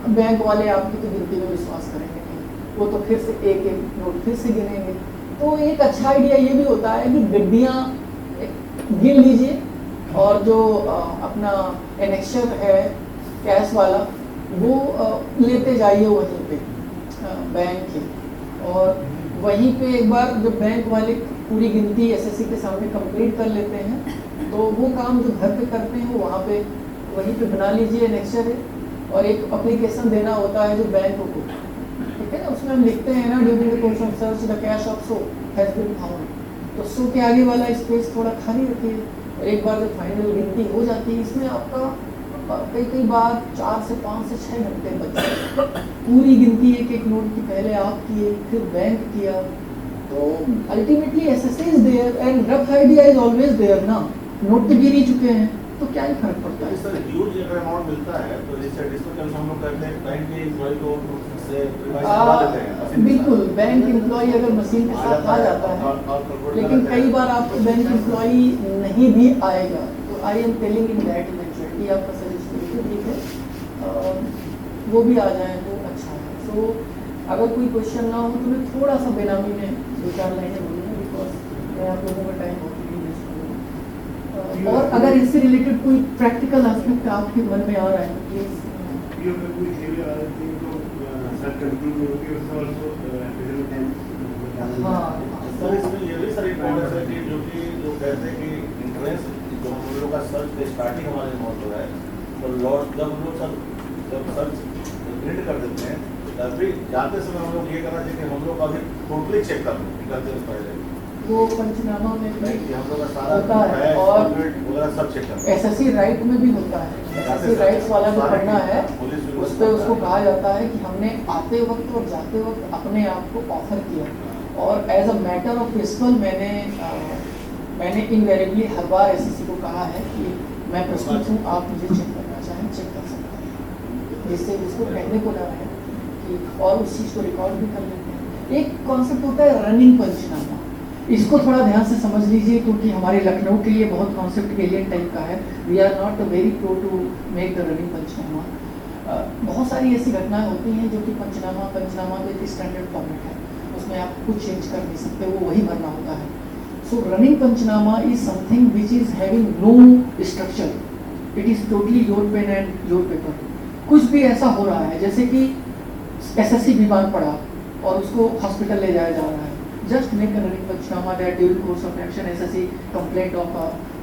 A: बैंक वाले आपकी तो गिनती में विश्वास करेंगे नहीं, वो तो फिर से एक एक नोट फिर से गिनेंगे। तो एक अच्छा आइडिया ये भी होता है कि गड्डियाँ गिन लीजिए और जो अपना एनेक्शर है कैश वाला वो लेते जाइए वहीं पे बैंक के, और वहीं पे एक बार जब बैंक वाले पूरी गिनती एसएससी के सामने कंप्लीट कर लेते हैं तो वो काम जो घर पे करते हैं वो वहाँ पे वहीं पे बना लीजिए एनेक्शर है, और एक एप्लीकेशन देना होता है जो बैंक को, ठीक है ना, उसमें हम लिखते हैं ना during the course of search the cash of so has been found, तो सो के आगे वाला स्पेस थोड़ा खाली रखिए। और एक बार जब फाइनल गिनती हो जाती है इसमें आपका कई बार 4 से 5 से 6 घंटे बचे, पूरी गिनती एक एक नोट की पहले आप किए फिर बैंक किया, तो ultimately SSC is there and rough idea is always there ना, नोट तो गिन ही चुके हैं तो क्या ही फर्क पड़ता है।
B: सर ह्यूज अगर अमाउंट मिलता है तो इस एडिशनल हम लोग करते हैं बैंक के एम्प्लॉय को से रिवाइज करवा देते हैं।
A: बिल्कुल, बैंक एम्प्लॉय अगर मशीन के साथ आ जाता है, लेकिन कई बार आपको बैंक एम्प्लॉय नहीं भी आएगा, तो I am telling in that eventually आपका सजेशन बिल्कुल ठीक है, वो भी आ जाए तो अच्छा है। सो अगर कोई क्वेश्चन ना हो तो मैं थोड़ा सा बेनामी में 2-4 लाइनें बोलूँगा, बिकॉज मैं आप लोगों का टाइम बहुत ही वेस्ट करूँगा। और अगर इससे रिलेटेड कोई प्रैक्टिकल एस्पेक्ट आपके मन में आ रहा है प्लीज़। हाँ,
B: सर इसमें ये भी सर इम्पोर्टेंस है कि जो कहते हैं कि इंट्रेंस जो हम लोग का सर्च स्टार्टिंग हमारे बहुत हो रहा है, तो लॉट जब हम लोग जब सर्च प्रिंट कर देते हैं तभी जाते समय हम लोग ये करना चाहिए कि हम लोग अभी टोटली चेक कर लें करते हैं पहले
A: वो पंचनामा में भी
B: हम लोग का सारा
A: होता है और
B: सब चेक करते हैं।
A: एसएससी राइट में भी होता है, एसएससी राइट्स वाला जो पढ़ना है उस पर उसको कहा जाता है कि हमने आते वक्त और जाते वक्त अपने आप को ऑफर किया, और as a matter of principle मैंने इनवेरिएबली हर बार एसएससी को कहा है कि मैं प्रस्तुत हूँ, आप मुझे चेक करना चाहें चेक कर सकते हैं, जिससे उसको कहने को ना रहे कि, और उस चीज़ को रिकॉर्ड भी कर लेते हैं। एक कॉन्सेप्ट होता है रनिंग पंचनामा, इसको थोड़ा ध्यान से समझ लीजिए क्योंकि हमारे लखनऊ के लिए बहुत कॉन्सेप्ट एलियन टाइप का है। We are not very pro to make the running panchnama. बहुत सारी ऐसी घटनाएं होती हैं जो कि पंचनामा तो एक स्टैंडर्ड फॉर्मेट है, उसमें आप कुछ चेंज कर नहीं सकते, वो वही भरना होता है। So running panchnama is something which is having no structure, it is totally your pen and your paper. कुछ भी ऐसा हो रहा है जैसे कि एसएससी बीमार पड़ा और उसको हॉस्पिटल ले जाया जा रहा है, just make a running panchnaमा that during course of action SSC complaint of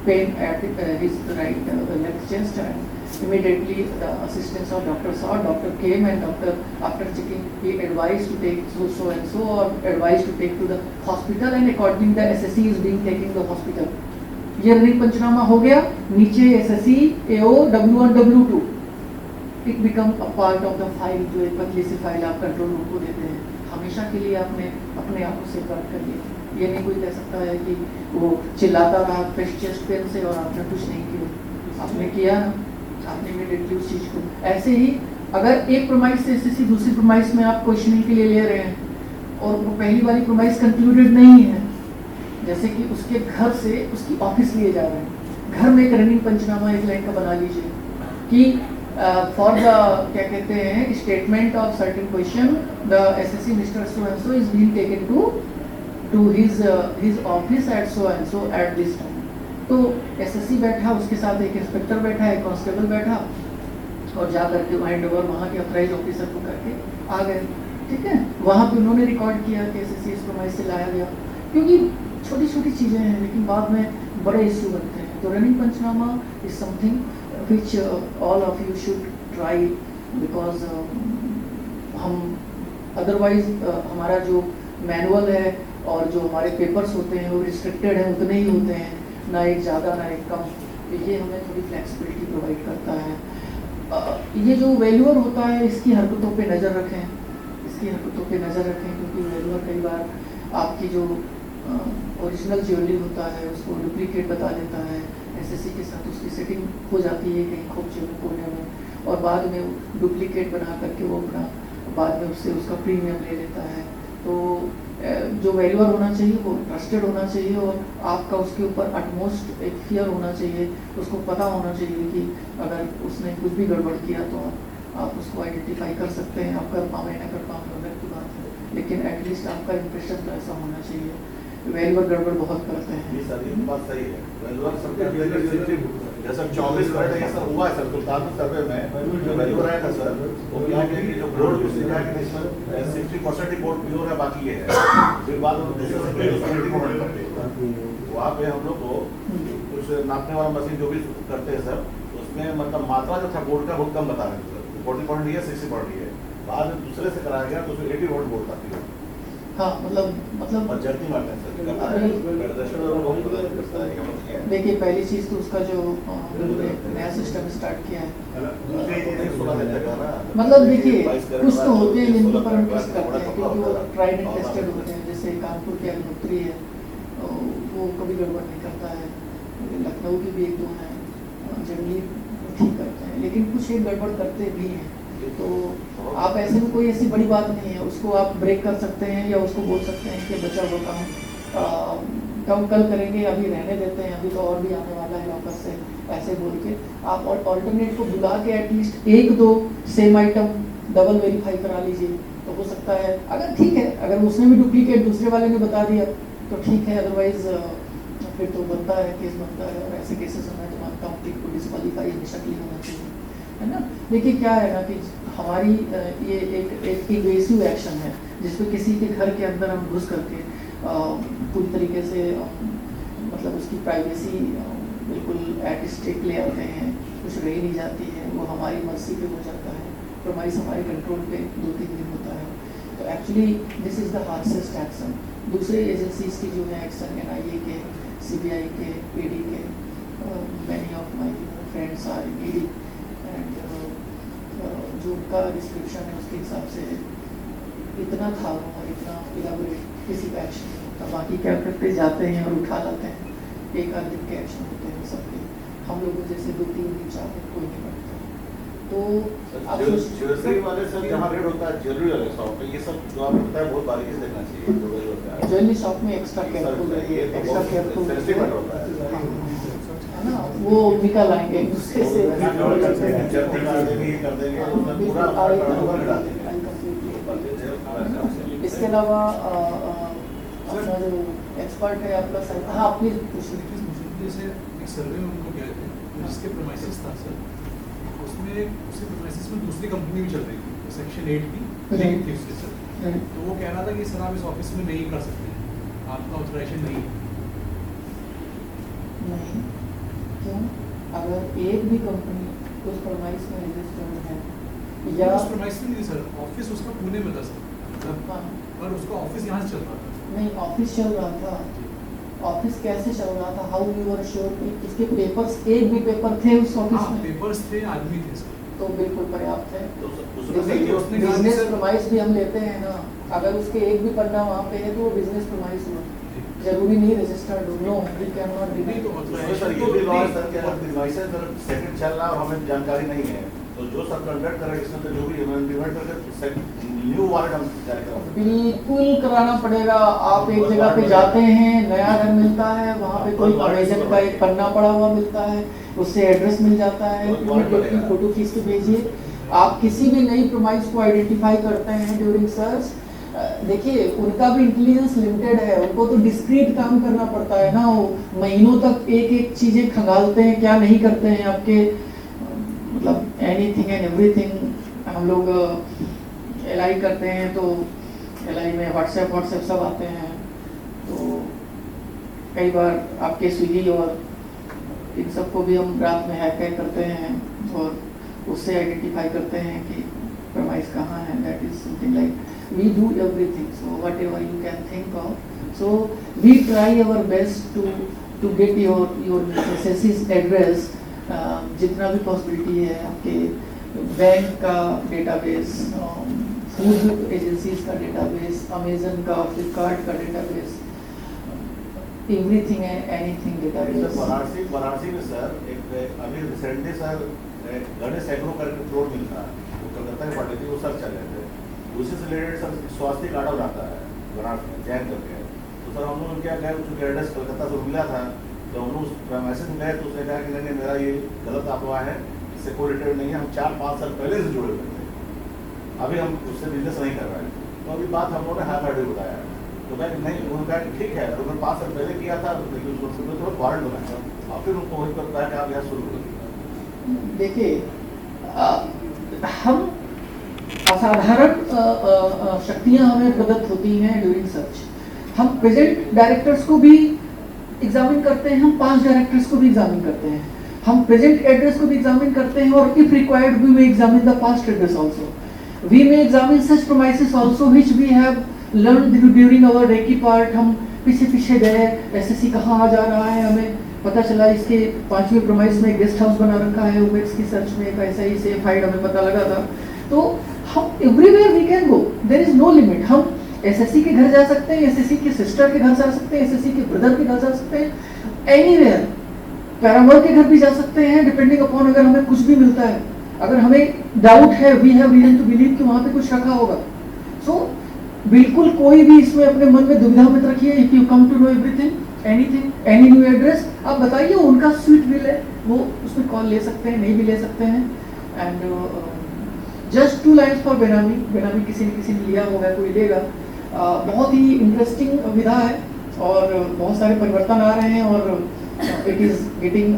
A: pain at his right left chest, and immediately the assistance of doctor saw, doctor came and doctor after checking he advised to take so and so or advised to take to the hospital, and accordingly the SSC is being taken to the hospital. ये running पंचनामा हो गया, नीचे SSC AO W1 W2 it become a part of the file, जो एक पतली सी file आप control room को देते हैं, हमेशा के लिए आपने अपने आप को सेफगार्ड कर लिया। ये नहीं कोई कह सकता है कि वो चिल्लाता रहा चेस्ट पेन से और आपने कुछ नहीं किया, आपने किया ना, आपने इमीडिएटली उस चीज़ को। ऐसे ही अगर एक प्रोमाइस से एसएससी दूसरी प्रोमाइस में आप क्वेश्चनिंग के लिए ले रहे हैं और वो पहली वाली प्रोमाइस कंक्लूडेड नहीं है, जैसे कि उसके घर से उसकी ऑफिस लिए जा रहे हैं, घर में एक रनिंग पंचनामा एक लाइन का बना लीजिए कि फॉर द क्या कहते हैं statement of certain question the SSC mister so and so is being taken to his office at so and so at this time. तो एसएससी बैठा, उसके साथ एक इंस्पेक्टर बैठा, एक कांस्टेबल बैठा, और जा करके हैंड ओवर वहाँ के ऑथराइज ऑफिसर को करके आ गए। ठीक है, वहाँ पे उन्होंने रिकॉर्ड किया कि एसएससी इस प्रमाइस से लाया गया, क्योंकि छोटी छोटी चीज़ें हैं लेकिन बाद में बड़े इश्यू बनते हैं। तो running panchnama is something which all of you should try, because हम अदरवाइज हमारा जो मैनुअल है और जो हमारे पेपर्स होते हैं वो रिस्ट्रिक्टेड हैं, उतने ही होते हैं, ना एक ज़्यादा ना एक कम। तो ये हमें थोड़ी फ्लेक्सिबिलिटी प्रोवाइड करता है। ये जो वैल्यूअर होता है इसकी हरकतों पे नज़र रखें, इसकी हरकतों पे नज़र रखें, क्योंकि वैल्यूअर कई बार आपकी जो ओरिजिनल ज्वेलरी होता है उसको डुप्लीकेट बता देता है। एसएससी के साथ उसकी सेटिंग हो जाती है कहीं खूब जेब कोने में, और बाद में डुप्लीकेट बना करके वो अपना बाद में उससे उसका प्रीमियम ले लेता है। तो जो वैल्यूअर होना चाहिए वो ट्रस्टेड होना चाहिए, और आपका उसके ऊपर अटमोस्ट एक फियर होना चाहिए। उसको पता होना चाहिए कि अगर उसने कुछ भी गड़बड़ किया तो आप उसको आइडेंटिफाई कर सकते हैं। आप कर पाए ना कर पाए अलग की बात है, लेकिन एटलीस्ट आपका इम्प्रेशन तो ऐसा होना चाहिए। वैल्यूअर गड़बड़ बहुत करते हैं।
B: ये सर ये बात सही है। वैल्यूअर सब जैसा 24 घंटे ये सब हुआ है सर सुल्तानपुर सर्वे में जो वैल्यूअर आया था सर, वो क्या है कि जो बोर्ड उसने क्या है कि इसमें 60% ही बोर्ड प्योर है, बाकी ये है। फिर बाद में दूसरे से फिर 20% करते हैं। वहाँ पे हम लोग को कुछ नापने वाला मशीन जो भी करते हैं सर, उसमें मतलब मात्रा जो था बोर्ड का बहुत कम बता रहे थे सर, 40% है 60% है। बाद में दूसरे से कराया गया तो उसमें 80% बोर्ड था प्योर।
A: हाँ, मतलब
B: जर्नी मारते हैं सर, प्रदर्शन और बहुत मदद करता है क्या मतलब है।
A: देखिए, पहली चीज़ तो उसका जो नया सिस्टम स्टार्ट किया है, मतलब देखिए कुछ तो होते हैं जिनको पर हम ट्रस्ट करते हैं क्योंकि वो ट्राइड एंड टेस्टेड होते हैं। जैसे कानपुर के अग्निहोत्री है, वो कभी गड़बड़ नहीं करता है। लखनऊ की भी एक दो हैं जनरली ठीक करते हैं, लेकिन कुछ एक गड़बड़ करते भी हैं। तो आप ऐसे में कोई ऐसी बड़ी बात नहीं है, उसको आप ब्रेक कर सकते हैं या उसको बोल सकते हैं कि बचा हुआ काम कल करेंगे, अभी रहने देते हैं, अभी तो और भी आने वाला है वापस से, ऐसे बोल के आप ऑल्टरनेट को बुला के एटलीस्ट एक दो सेम आइटम डबल वेरीफाई करा लीजिए। तो हो सकता है अगर ठीक है, अगर उसने भी डुप्लीकेट दूसरे वाले ने बता दिया तो ठीक है, अदरवाइज फिर तो बनता है, केस बनता है। और ऐसे केसेस में मैं मानता हूँ कि को डिस्क्वालीफाई हमेशा क्लियर होना चाहिए, है ना। देखिए क्या है ना कि हमारी ये एक इन्वेसिव एक्शन है जिसपे किसी के घर के अंदर हम घुस करके पूरी तरीके से मतलब उसकी प्राइवेसी बिल्कुल एट स्टेक ले आते हैं, कुछ रह नहीं जाती है, वो हमारी मर्जी पे हो जाता है, प्रोमाइस हमारे कंट्रोल पे 2-3 दिन होता है। तो actually this is the harshest action. दूसरे एजेंसीज की जो है एक्शन, NIA के, CBI के, PD के, many of my friends are ED, and जो उनका डिस्क्रिप्शन है उसके हिसाब से इतना था और इतना इलाबोरेट किसी का एक्शन नहीं होता। बाकी क्या करते जाते हैं और उठा लाते हैं, एक आध दिन के एक्शन होते हैं सबके। हम लोगों जैसे 2-3 दिन 4 दिन कोई नहीं बढ़ता। तो
B: ज्वेलरी वाले सर जहाँ रेट होता है ज्वेलरी वाले शॉप पे, ये सब जो आपको बताया बहुत बारीकी से देखना चाहिए।
A: ज्वेलरी शॉप में एक्स्ट्रा केयरफुल रहिए, एक्स्ट्रा केयरफुल है ना, वो निकल आएंगे दूसरे से। इसके अलावा अपना जो एक्सपर्ट है आपका सर, हाँ प्लीज पूछिए।
C: जैसे एक सर्वे में हम लोग गए थे जिसके प्रीमाइसेस था सर, उसमें उसी प्रीमाइसेस में दूसरी कंपनी भी चल रही थी, सेक्शन 8 की लिंक थी उसके सर। तो वो कह रहा था कि सर आप इस ऑफिस में नहीं कर सकते, आपका ऑथराइजेशन नहीं है।
A: नहीं, क्यों? अगर एक भी कंपनी उस प्रीमाइस में रजिस्टर्ड है या
C: उस प्रीमाइस में नहीं सर, ऑफिस उसका पुणे में था सर, मतलब पर उसका ऑफिस यहाँ से चल रहा था।
A: नहीं, ऑफिस चल रहा था। ऑफिस कैसे चल रहा था? हाउ यू वर श्योर कि उसके पेपर्स, एक भी पेपर थे उस ऑफिस में?
C: पेपर्स थे, आदमी थे सर,
A: तो बिल्कुल पर्याप्त है।
C: उसने
A: बिजनेस प्रीमाइस भी हम लेते हैं ना, अगर उसके एक भी पन्ना वहाँ पे है तो वो बिजनेस प्रीमाइस हुआ, जरूरी नहीं रजिस्टर्ड हो। No, we can not deny.
B: Sir ये भी लॉ है सर कि अगर प्रीमाइसेस अगर सेकंड चल रहा है और हमें जानकारी नहीं है तो जो सब कंडक्ट कर रहे हैं इसमें तो जो भी इवेंट करके न्यू वारंट हम जारी कराएंगे।
A: बिल्कुल कराना पड़ेगा। आप एक जगह पे जाते हैं, नया घर मिलता है, वहाँ पे कोई प्रोविजन का एक पन्ना पड़ा हुआ मिलता है, उससे एड्रेस मिल जाता है, फोटो खींच के भेजिए। आप किसी भी नई प्रोमाइस को आइडेंटिफाई करते हैं ड्यूरिंग सर्च, देखिए उनका भी इंटेलिजेंस लिमिटेड है, उनको तो डिस्क्रीट काम करना पड़ता है ना, वो महीनों तक एक एक चीज़ें खंगालते हैं, क्या नहीं करते हैं आपके, मतलब एनीथिंग एंड एवरीथिंग। हम लोग एलआई करते हैं तो एलआई में व्हाट्सएप सब आते हैं, तो कई बार आपके स्विगी और इन सबको भी हम रात में हैक करते हैं और उससे आइडेंटिफाई करते हैं कि प्रमाइस कहाँ है। That is something like we do everything, so whatever you can think of, so we try our best to get your SSC's address, जितना भी पॉसिबिलिटी है आपके बैंक का डेटाबेस, फूड एजेंसीज का डेटाबेस, अमेजन का, फ्लिपकार्ट का database, everything and anything database.
B: Varanasi में sir एक अभी रिसेंटली सर गणेश एग्रो करके प्लॉट मिलता है, वो कलकत्ता में पड़े थे, वो सर चल रहे थे, उसी से रिलेटेड सर स्वास्थ्य कार्ड बनाता है वाराणसी में जैन करके। तो सर हम लोग क्या गए, चूँकि एड्रेस कलकत्ता से मिला था, तो हम लोग उस मैसेज में गए तो उसने कहा कि नहीं मेरा ये गलत अफवाह है, इससे कोई रिलेटेड नहीं है, हम 4-5 साल पहले से जुड़े हुए थे, अभी हम उससे बिजनेस नहीं कर रहे हैं। तो अभी बात हम लोगों ने हाई फाइड बताया, तो कहा नहीं, उन्होंने कहा ठीक है, उन्होंने 5 साल पहले किया था, लेकिन उसको थोड़ा वारंट बनाया और फिर उनको वही करता है कि आप यहाँ शुरू करिए।
A: देखिए हम असाधारण शक्तियां हमें प्रदत्त होती हैं ड्यूरिंग सर्च। हम प्रेजेंट डायरेक्टर्स को भी एग्जामिन करते हैं, हम 5 डायरेक्टर्स को भी एग्जामिन करते हैं, हम प्रेजेंट एड्रेस को भी एग्जामिन करते हैं, और if required we may examine the past address also, we may examine such promises also which we have learned during our recce part. हम पीछे गए, एसएससी कहाँ आ जा रहा है, हमें पता चला इसके 5वीं प्रोमाइस में गेस्ट हाउस बना रखा है, ओमेक्स की सर्च में एक ऐसा ही सेफ हाइड हमें पता लगा था। तो हम everywhere we can go, there is no limit. हम एसएससी के घर जा सकते हैं, एसएससी के सिस्टर के घर जा सकते हैं, एसएससी के ब्रदर के घर जा सकते हैं, एनीवेयर। पैरामोर के घर भी जा सकते हैं, डिपेंडिंग अपॉन अगर हमें कुछ भी मिलता है, अगर हमें डाउट है, we have reason to believe कि वहाँ पे कुछ रखा होगा। सो बिल्कुल कोई भी इसमें अपने मन में दुविधा मत रखिए। If you come to know everything, anything, any new address, आप बताइए, उनका स्वीट बिल है, वो उसमें कॉल ले सकते हैं, नहीं भी ले सकते हैं। एंड जस्ट 2 लाइन्स फॉर बेनामी किसी ने लिया होगा, कोई लेगा। बहुत ही इंटरेस्टिंग विधा है और बहुत सारे परिवर्तन आ रहे हैं, और इट इज़ गेटिंग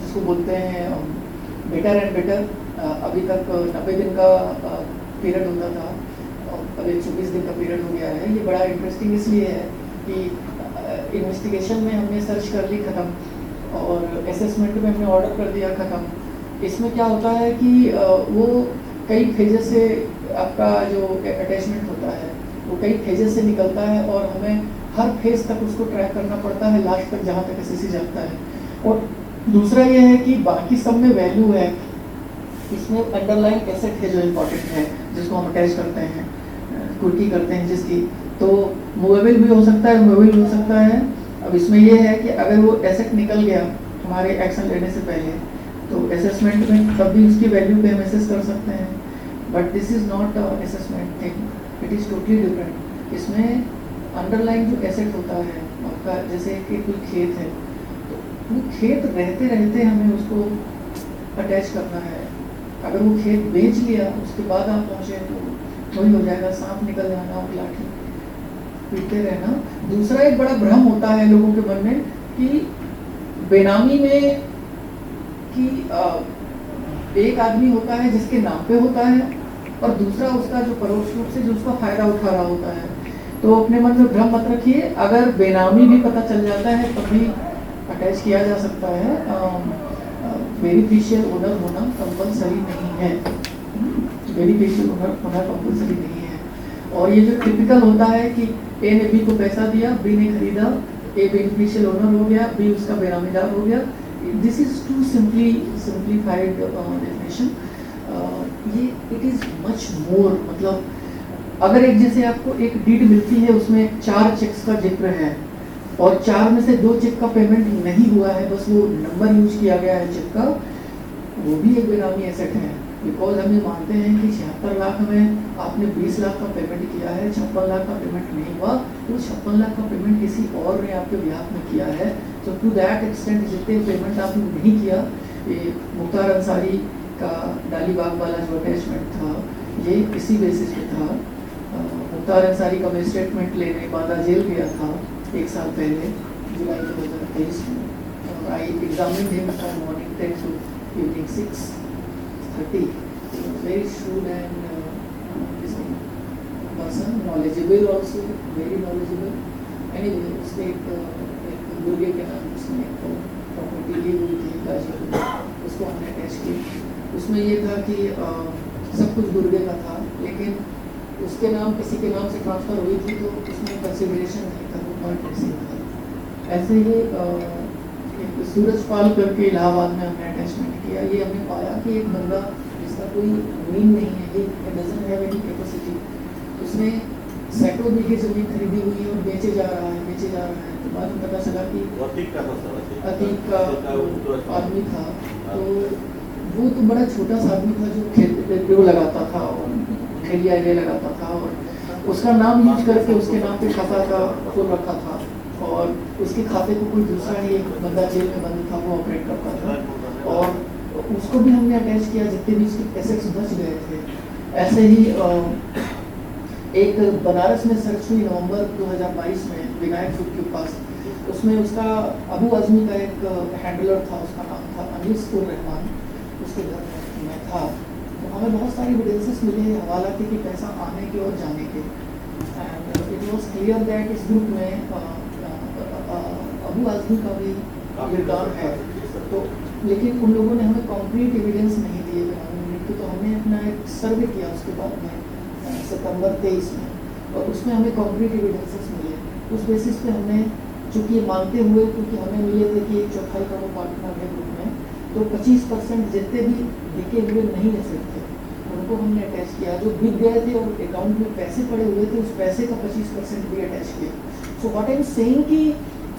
A: जिसको बोलते हैं बेटर एंड बेटर। अभी तक 90 दिन का पीरियड होता था, अब 120 दिन का पीरियड हो गया है। ये बड़ा इंटरेस्टिंग इसलिए है कि इन्वेस्टिगेशन में हमने सर्च कर ली खत्म, और असेसमेंट में हमने ऑर्डर कर दिया खत्म। इसमें क्या होता है कि वो कई फेजेस से आपका जो अटैचमेंट होता है वो कई फेजेस से निकलता है, और हमें हर फेज तक उसको ट्रैक करना पड़ता है, लास्ट तक जहाँ तक एसएससी जाता है। और दूसरा ये है कि बाकी सब में वैल्यू है, इसमें अंडरलाइन एसेट है जो इम्पोर्टेंट है, जिसको हम अटैच करते हैं, कुर्की करते हैं जिसकी, तो मूवेबल भी हो सकता है, मूवेबल भी हो सकता है। अब इसमें यह है कि अगर वो एसेट निकल गया हमारे एक्शन लेने से पहले, तो असेसमेंट में तब भी उसकी वैल्यू पे हम असेस कर सकते हैं, but this is not assessment thing, it is totally different. इसमें अंडरलाइन जो एसेट होता है आपका, जैसे कि कोई खेत है, तो वो खेत रहते रहते हमें उसको अटैच करना है। अगर वो खेत बेच लिया उसके बाद आप पहुँचे तो वही हो जाएगा, सांप निकल जाना और लाठी पीटते रहना। दूसरा एक बड़ा भ्रम होता है लोगों के मन में कि बेनामी में कि एक आदमी होता है जिसके नाम पे होता है, और दूसरा उसका जो परोक्ष रूप से जो उसका फायदा उठा रहा होता है। तो अपने मन में भ्रम मत रखिए, अगर बेनामी भी पता चल जाता है तब भी अटैच किया जा सकता है। बेनिफिशियल ओनर होना कंपलसरी नहीं है, बेनिफिशियल ओनर होना कंपलसरी नहीं है। और ये जो टिपिकल होता है कि ए ने बी को पैसा दिया, बी ने खरीदा, ए बेनिफिशियल ओनर हो गया, बी उसका बेनामीदार हो गया, this is too simplified definition. ये इट इज मच मोर, मतलब अगर एक जैसे आपको एक डीड मिलती है, उसमें 4 चेक्स का जिक्र है और 4 में से 2 चेक का पेमेंट नहीं हुआ है, बस वो नंबर यूज किया गया है चेक का, वो भी एक बेनामी एसेट है। बिकॉज हम ये मानते हैं कि 76 लाख में आपने 20 लाख का पेमेंट किया है, 56 लाख का पेमेंट नहीं हुआ, तो 56 लाख का पेमेंट किसी और ने आपके बिहाफ में किया है। तो टू दैट एक्सटेंट जितने पेमेंट आपने नहीं किया, ये मुख्तार अंसारी का डालीबाग वाला जो अटैचमेंट था, ये इसी बेसिस पे था मुख्तार अंसारी का मैं स्टेटमेंट लेने बांदा जेल गया था 1 साल पहले, जुलाई 2023 में। I examine him from morning 10 to evening 6:30. Very shrewd and person, knowledgeable also, very knowledgeable. Anyway, उसने एक दुर्गे के नाम उसने एक प्रॉपर्टी ली हुई थी गाजीपुर, उसको हमने अटैच की। उसमें ये था कि सब कुछ दुर्गे का था, लेकिन उसके नाम किसी के नाम से ट्रांसफ़र हुई थी, तो उसमें कंसिडरेशन नहीं था, वो पॉइंट रिसीव था। ऐसे ही एक सूरजपाल करके इलाहाबाद में हमने अटैचमेंट किया। ये हमने पाया कि एक बंदा जिसका कोई मीन नहीं है, ये डजंट हैव एनी कैपेसिटी, उसने सैकड़ों बीघे जमीन खरीदी हुई है और बेचे जा रहा है। तो बाद में पता चला कि अतीक का आदमी था, तो वो तो बड़ा छोटा सा आदमी था जो खेत लगाता था और खेलिया लगाता था, और उसका नाम यूज करके उसके नाम पे खाता का खोल रखा था, और उसके खाते को कोई दूसरा ही एक बंदा जेल में बंद था वो ऑपरेट करता था, और उसको भी हमने अटैच किया जितने भी उसके एसेट्स बच गए थे। ऐसे ही एक बनारस में सर्च हुई नवंबर 2022 में विनायक फूड के पास, उसमें उसका अबू आजमी का एक हैंडलर था, उसका नाम था अनीस उर रहमान, उसके घर में था। तो हमें बहुत सारी एविडेंसेस मिले, हवाला थे कि पैसा आने के और जाने के, and it was clear that इस ग्रुप में अबू आजमी का भी किरदार है। तो लेकिन उन लोगों ने हमें कॉन्क्रीट एविडेंस नहीं दिए मृत्यु, तो हमने अपना एक सर्वे किया उसके बाद में सितंबर 23 में, और उसमें हमें कॉन्क्रीट एविडेंसेस मिले। उस बेसिस पे हमने, चूँकि ये मानते हुए क्योंकि हमें मिले थे कि 1/4 का वो पार्टनर है ग्रुप में, तो 25% जितने भी बिके हुए नहीं एसेट थे उनको हमने अटैच किया। जो बिक गए थे और अकाउंट में पैसे पड़े हुए थे, उस पैसे का 25% भी अटैच किया। So what I am saying कि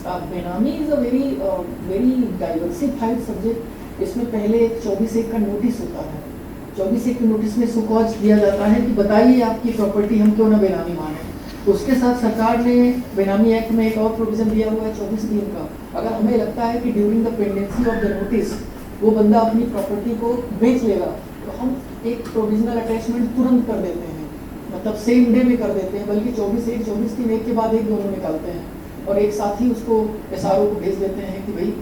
A: बेनामी is a very diversified subject. इसमें पहले एक 24(1) का नोटिस होता है। 24(1) के नोटिस में सुकॉज दिया जाता है कि बताइए आपकी प्रॉपर्टी हम क्यों ना बेनामी माने। उसके साथ सरकार ने बेनामी एक्ट में एक और प्रोविजन दिया हुआ है 24(3) का। अगर हमें लगता है कि during the pendency of the notice वो बंदा अपनी प्रॉपर्टी को बेच लेगा, तो हम एक प्रोविजनल अटैचमेंट तुरंत कर देते हैं, मतलब सेम डे में कर देते हैं, बल्कि 24(1), 24(3) एक के बाद एक दोनों निकालते हैं, और एक साथ ही उसको SRO को भेज देते हैं कि भाई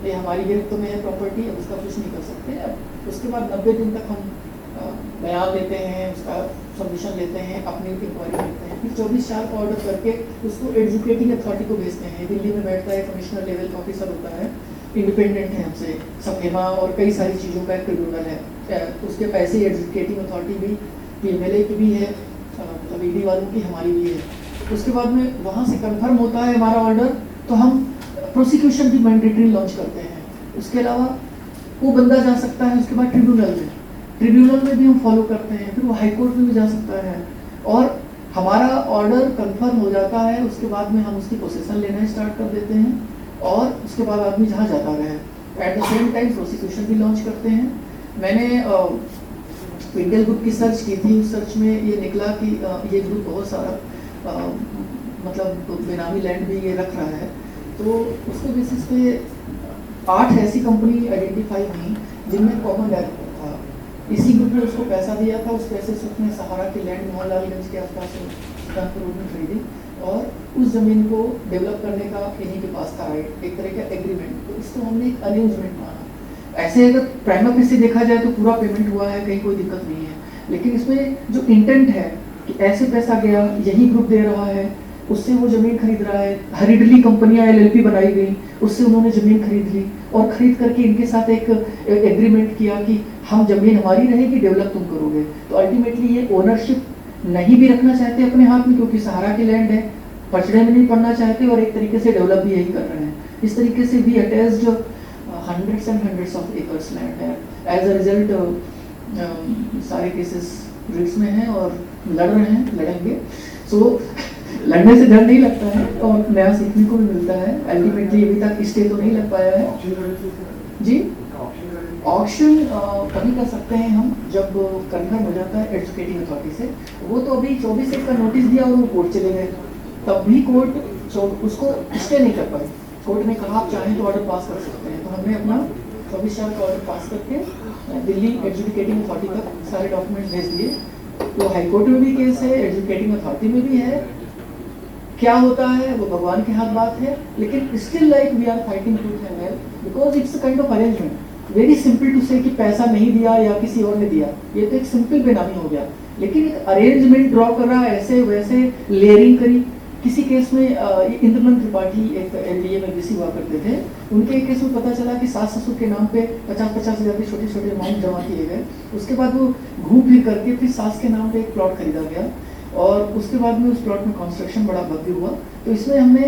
A: ये हमारी गिरफ्त में है प्रॉपर्टी, अब उसका कुछ नहीं कर सकते। अब उसके बाद 90 दिन तक हम बयान लेते हैं, उसका सबमिशन लेते हैं, अपनी इंक्वायरी करते हैं, फिर 24/4 का ऑर्डर करके उसको एजुकेटिंग अथॉरिटी को भेजते हैं। दिल्ली में बैठता है, कमिश्नर लेवल का ऑफिसर होता है, इंडिपेंडेंट है हमसे, सफेमा और कई सारी चीज़ों का एक ट्रिब्यूनल है। उसके पैसे एजुकेटिंग अथॉरिटी भी PMLA की भी है, मतलब ED वालों की, हमारी भी है। उसके बाद में वहाँ से कंफर्म होता है हमारा ऑर्डर, तो हम प्रोसिक्यूशन भी मैंडेटरी लॉन्च करते हैं। उसके अलावा वो बंदा जा सकता है उसके बाद ट्रिब्यूनल में भी हम फॉलो करते हैं, फिर वो हाई कोर्ट में भी जा सकता है, और हमारा ऑर्डर कंफर्म हो जाता है। उसके बाद में हम उसकी पोजीशन लेना स्टार्ट कर देते हैं, और उसके बाद आदमी जहाँ जाता रहे। At the same time prosecution भी लॉन्च करते हैं। मैंने इंटेल ग्रुप की सर्च की थी, उस सर्च में ये निकला कि ये ग्रुप बहुत सारा मतलब बेनामी लैंड भी ये रख रहा है। तो उसके बेसिस पे 8 ऐसी कंपनी आइडेंटिफाई हुई जिनमें कॉमन डायरेक्टर था। इसी ग्रुप ने उसको पैसा दिया था, उस पैसे से उसने सहारा की लैंड मोहनलालगंज के आसपास सुल्तानपुर रोड में खरीदी, और उस ज़मीन को डेवलप करने का इन्हीं के पास था राइट, एक तरह का एग्रीमेंट। तो इसको हमने एक अरेंजमेंट माना। ऐसे अगर प्राइमा फेसी देखा जाए तो पूरा पेमेंट हुआ है, कहीं कोई दिक्कत नहीं है, लेकिन इसमें जो इंटेंट है कि ऐसे पैसा गया, यही ग्रुप दे रहा है, उससे वो ज़मीन खरीद रहा है। हरीडली कंपनियां LLP बनाई गई, उससे उन्होंने ज़मीन खरीद ली, और खरीद करके इनके साथ एक एग्रीमेंट किया कि हम ज़मीन हमारी रहेगी, डेवलप तुम करोगे। तो अल्टीमेटली ये ओनरशिप नहीं भी रखना चाहते अपने हाथ में, क्योंकि सहारा की लैंड है, पचड़े में नहीं पड़ना चाहते, और एक तरीके से डेवलप भी यही कर रहे हैं। इस तरीके से भी attached hundreds and hundreds of acres land है। एज अ रिजल्ट सारे केसेस रिट्स में हैं और लड़ रहे हैं, लड़ेंगे। सो लड़ने से डर नहीं लगता है, और नया सीखने को भी मिलता है। अल्टीमेटली अभी तक स्टे तो नहीं लग पाया है जी। ऑक्शन तभी कर सकते हैं हम जब कंफर्म हो जाता है एजुकेटिंग अथॉरिटी से। वो तो अभी 24(1) का नोटिस दिया और वो कोर्ट चले गए, तब भी कोर्ट उसको स्टे नहीं कर पाई। कोर्ट ने कहा आप चाहें तो ऑर्डर पास कर सकते हैं, तो हमने अपना 24/4 का ऑर्डर पास करके दिल्ली एजुकेटिंग अथॉरिटी तक सारे डॉक्यूमेंट भेज दिए। वो हाई कोर्ट में भी केस है, एडजुकेटिंग अथॉरिटी में भी है, क्या होता है वो भगवान के हाथ बात है, लेकिन still like we are fighting tooth and nail because it's kind of arrangement. Very simple to say कि पैसा नहीं दिया या किसी और ने दिया, ये तो एक सिंपल बेनामी हो गया, लेकिन एक अरेंजमेंट ड्रॉ करा, ऐसे वैसे लेयरिंग करी। किसी केस में इंद्रनंद त्रिपाठी एक एलडीए में बीसी हुआ करते थे, उनके एक केस में पता चला कि सास ससुर के नाम पे 50-50 हज़ार के छोटे छोटे अमाउंट जमा किए गए। उसके बाद वो घूम फिर करके फिर सास के नाम पे एक प्लॉट खरीदा गया और उसके बाद में उस प्लॉट में कंस्ट्रक्शन बड़ा भव्य हुआ। तो इसमें हमने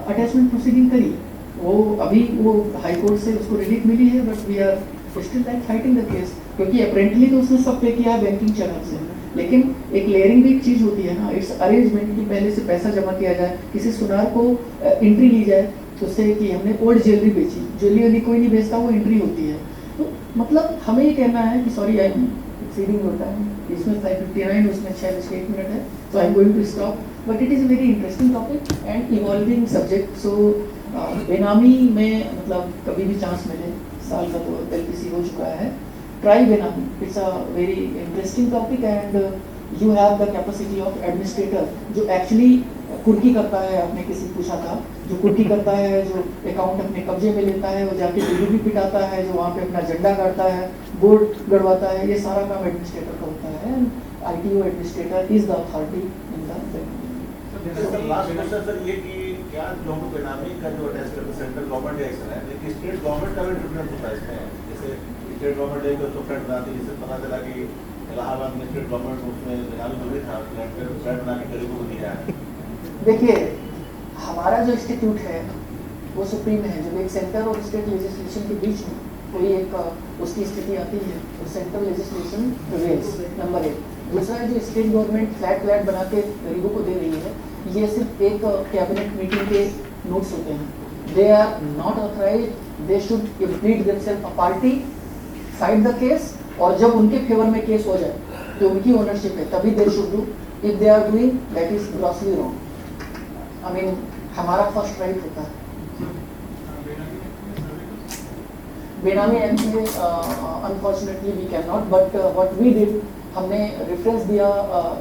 A: अटैचमेंट प्रोसीडिंग करी, वो अभी वो हाई कोर्ट से उसको रिलीफ मिली है, but we are still like fighting the case, क्योंकि अपेरेंटली तो उसने सब पे किया बैंकिंग चैनल से, लेकिन एक लेयरिंग भी एक चीज होती है ना, इट्स अरेंजमेंट कि पहले से पैसा जमा किया जाए, किसी सुनार को एंट्री ली जाए तो उससे कि हमने ओल्ड ज्वेलरी बेची, ज्वेलरी कोई नहीं बेचता, वो एंट्री होती है। तो मतलब हमें ये कहना है कि सॉरी आई एम एक्सीडिंग होता है, इसमें 5:59 उसमें 6:08 है, so I'm going to stop, but it is a very interesting topic and evolving subject। so बेनामी में मतलब कभी भी चांस मिले, साल का तो एलपीसी हो चुका है, ट्राई बेनामी, it's a very interesting topic and you have the capacity of administrator जो एक्चुअली कुर्की करता है। आपने किसी पूछा था, जो कुर्की करता है, जो अकाउंट अपने कब्जे में लेता है, वो जाके डीडीपी पिटाता है, जो वहाँ पे अपना झंडा गाड़ता है, बोर्ड गड़वाता है, ये सारा काम एडमिनिस्ट्रेटर का होता है। ITO administrator is the authority in the
B: sir last question sir ये कि क्या लोगों को बेनामी का जो अटैच करते सेंट्रल गवर्नमेंट एक्शन है, लेकिन स्टेट गवर्नमेंट का भी डिफरेंस होता है इसमें, जैसे स्टेट गवर्नमेंट एक तो फ्लैट बनाती है, जिससे पता चला कि इलाहाबाद में स्टेट गवर्नमेंट उसमें बेनामी जो भी था फ्लैट बना के गरीबों को दिया है।
A: देखिए हमारा जो इंस्टीट्यूट है वो सुप्रीम है, जब एक सेंटर और स्टेट लेजिस्लेशन के बीच में कोई एक उसकी स्थिति आती है तो सेंट्रल लेजिस्लेशन प्रिवेल्स, नंबर 1। दूसरा है जो स्टेट गवर्नमेंट फ्लैट बना के गरीबों को दे रही है, ये सिर्फ एक कैबिनेट मीटिंग के नोट्स होते हैं, they are not authorized, they should plead themselves a party, fight the case, और जब उनके फेवर में केस हो जाए तो उनकी ओनरशिप है तभी they should do, if they are doing that is grossly wrong. I mean हमारा फर्स्ट राइट होता है। बेनामी एक्ट में unfortunately we can not, but what we did, हमने रेफरेंस दिया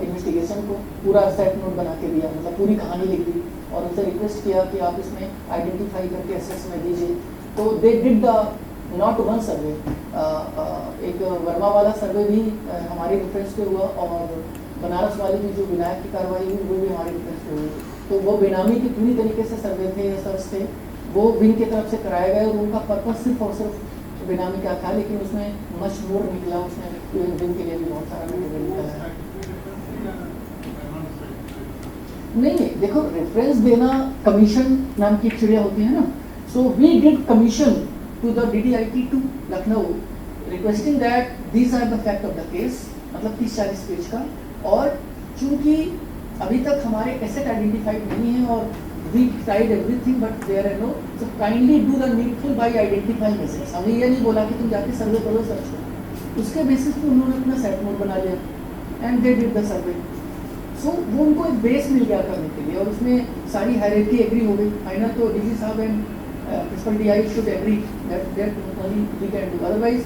A: इन्वेस्टिगेशन को, पूरा सेट नोट बना के दिया, मतलब पूरी कहानी लिख दी और उनसे रिक्वेस्ट किया कि आप इसमें आइडेंटिफाई करके एसेस में दीजिए। तो they did the not one survey, एक वर्मा वाला सर्वे भी हमारे रेफरेंस पे हुआ और बनारस वाली भी जो विनायक की कार्रवाई हुई वो भी हमारे रेफरेंस पे हुई। तो वो बेनामी के पूरी तरीके से सर्वे थे, सर्च थे, वो विंग की तरफ से कराए गए और उनका पर्पस सिर्फ और सिर्फ बेनामी का था, लेकिन उसमें मच मोर निकला, उसमें विंग के लिए भी बहुत सारा मटेरियल निकला है। नहीं देखो, रेफरेंस देना कमीशन नाम की चिड़िया होती है ना, so we did commission to the DDIT to Lucknow requesting that these are the fact of the case, मतलब 30-40 पेज का, और चूंकि अभी तक हमारे एसेट आइडेंटिफाइड नहीं है और we tried everything but there are no, so kindly do the needful by identifying assets. हमने ये नहीं बोला कि तुम जाके सर्वे करो, सर्च करो, उसके बेसिस पे उन्होंने अपना सेट नोट बना लिया and they did the survey. So वो उनको एक बेस मिल गया करने के लिए और उसमें सारी हायरार्की एग्री हो गई। फाइनल तो डीजी साहब and principal DI should agree that only we can do, otherwise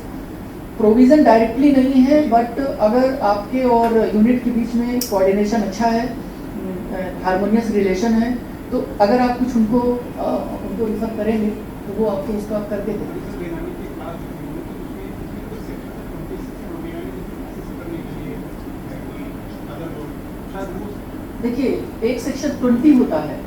A: provision directly नहीं है, बट अगर आपके और यूनिट के बीच में कोऑर्डिनेशन अच्छा है, हार्मोनियस रिलेशन है, तो अगर आप कुछ उनको रिफर करेंगे तो वो आपको उसका करके देंगे। देखिए एक सेक्शन 20 होता है,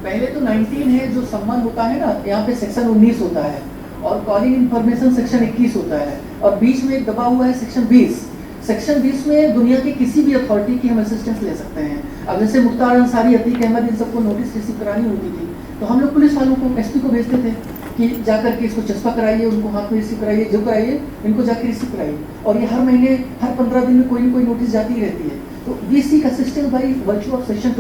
A: पहले तो 19 है जो सम्मान होता है ना, यहाँ पे सेक्शन 19 होता है और कॉलिंग इन्फॉर्मेशन सेक्शन 21 होता है और बीच में एक दबा हुआ है सेक्शन 20। सेक्शन 20 में दुनिया की किसी भी अथॉरिटी की हम असिस्टेंस ले सकते हैं। अब जैसे मुख्तार अंसारी, अतीक अहमद, इन सबको नोटिस रिसीव करानी होती थी तो हम लोग पुलिस वालों को, SP को भेजते थे कि जाकर के इसको चस्पा कराइए, उनको हाथ में रिसीव कराइए, जो कराइए इनको जाके रिसीव कराइए, और ये हर महीने हर 15 दिन में कोई ना कोई नोटिस जाती ही रहती है। तो we seek assistance by virtue of section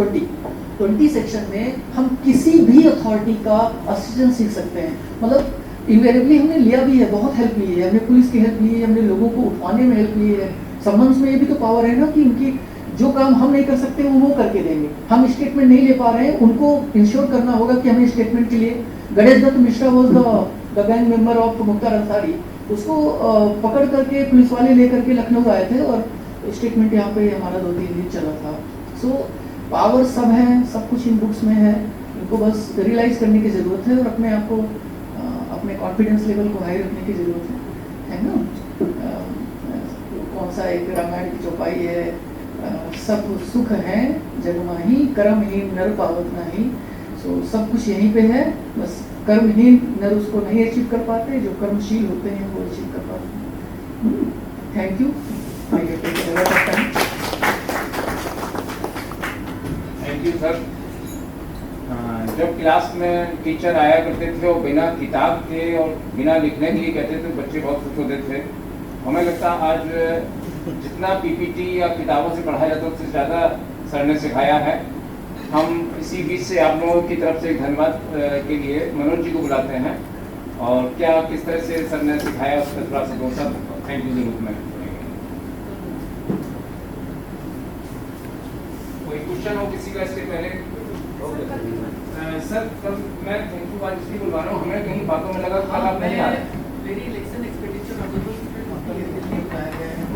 A: 20 section में हम किसी भी अथॉरिटी का असिस्टेंस सीख सकते हैं। मतलब इनवेरिएबली हमने लिया भी है, बहुत हेल्प ली है, हमने पुलिस की हेल्प ली है, हमने लोगों को उठवाने में हेल्प ली है। समन्स में ये भी तो पावर है ना कि उनकी जो काम हम नहीं कर सकते वो करके देंगे। हम स्टेटमेंट नहीं ले पा रहे हैं, उनको इंश्योर करना होगा कि हमें स्टेटमेंट के लिए। Ganesh Datt Mishra was the gang member of Mukhtar Ansari, उसको पकड़ करके पुलिस वाले लेकर के लखनऊ आए थे और स्टेटमेंट यहाँ पे हमारा 2-3 दिन चला था। सो पावर सब है, सब कुछ इन बुक्स में है, इनको बस रियलाइज करने की ज़रूरत है और अपने आप को अपने कॉन्फिडेंस लेवल को हाई रखने की ज़रूरत है ना। कौन सा एक रामायण की चौपाई है, सब सुख है जग माही, कर्महीन नर पावत नाही। सो सब कुछ यहीं पे है, बस कर्महीन नर उसको नहीं अचीव कर पाते, जो कर्मशील होते हैं वो अचीव कर पाते हैं। Thank you.
D: Thank you sir. जब क्लास में टीचर आया करते थे वो बिना किताब के और बिना लिखने के लिए कहते थे, बच्चे बहुत खुश होते थे। हमें लगता आज जितना पीपीटी या किताबों से पढ़ाया जाता है उससे ज़्यादा सर ने सिखाया है। हम इसी बीच से आप लोगों की तरफ से एक धन्यवाद के लिए मनोज जी को बुलाते हैं और क्या किस तरह से सर ने सिखाया उसका थोड़ा सा दोस्त थैंक यू के रूप में। कोई क्वेश्चन हो किसी का इसके पहले? सर कल मैं थैंक यू आज इसलिए बुलवा रहा हूँ, हमें कहीं बातों में लगा कल आप नहीं आ रहे।
A: मेरी इलेक्शन एक्सपेडिचर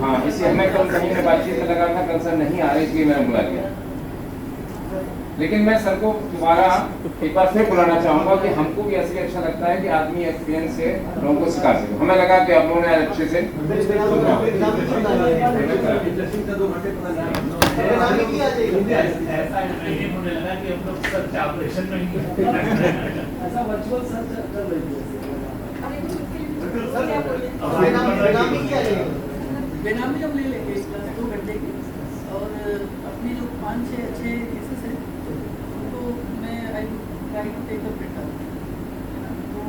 D: हाँ, इसलिए हमें कल कहीं में बातचीत में लगा था कल सर नहीं आ रहे, इसलिए मैंने बुला लिया। लेकिन मैं सर को दोबारा एक बार फिर बुलाना चाहूँगा कि हमको भी ऐसे अच्छा लगता है कि आदमी एक्सपीरियंस से लोगों को सिखा सके। हमें लगा कि आप लोगों ने आज अच्छे से
E: बेनामी जब ले लेंगे इस क्लास 2 घंटे की और अपनी जो 5-6 अच्छे केसेस हैं उनको मैं I try to take up better, तो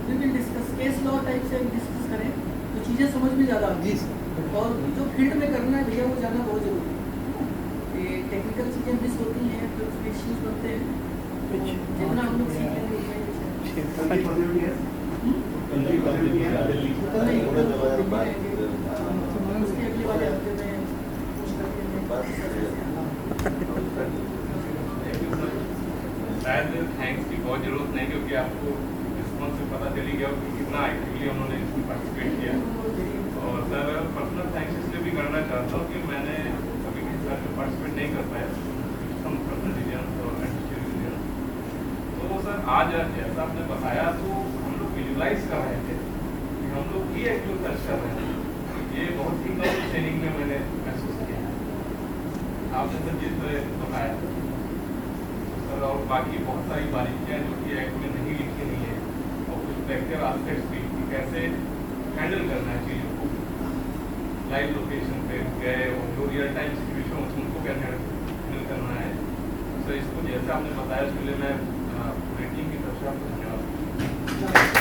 E: we will discuss case law type से डिस्कस करें तो चीज़ें समझ में ज़्यादा आती हैं और जो फील्ड में करना है भैया वो जाना बहुत ज़रूरी है। ये टेक्निकल चीज़ें मिस होती हैं तो उसके इश्यूज बनते हैं, जितना हम लोग सीखेंगे उसके अगले वाले हफ्ते में
F: शायद थैंक्स की बहुत जरूरत नहीं, क्योंकि आपको रिस्पॉन्स से पता चली गया कि कितना एक्टिवली उन्होंने इसमें पार्टिसिपेट किया। और सर पर्सनल थैंक्स इसलिए भी करना चाहता हूँ कि मैंने कभी किसी तरह से पार्टिसिपेट नहीं कर पाया, सम पर्सनल रीजन और एडमिनिस्ट्रेटिव रीजन। तो सर आज जैसा आपने बताया तो हम लोग विजुलाइज कर रहे थे कि हम लोग ही एक्टिव सर्च कर रहे हैं, ये बहुत ही कम ट्रेनिंग में मैंने महसूस किया। आपने सर जिस तरह बताया सर, और बाकी बहुत सारी बारीकियाँ जो कि एक्ट में नहीं लिखी नहीं है और कुछ प्रैक्टिकल एस्पेक्ट्स भी कि कैसे हैंडल करना है चीज़ों को, लाइव लोकेशन पे गए और जो रियल टाइम सिचुएशन होती है उनको कैसे हैंडल करना है। सर इसको जैसे आपने बताया उसके लिए मैं रेटिंग की तरफ से आपको धन्यवाद।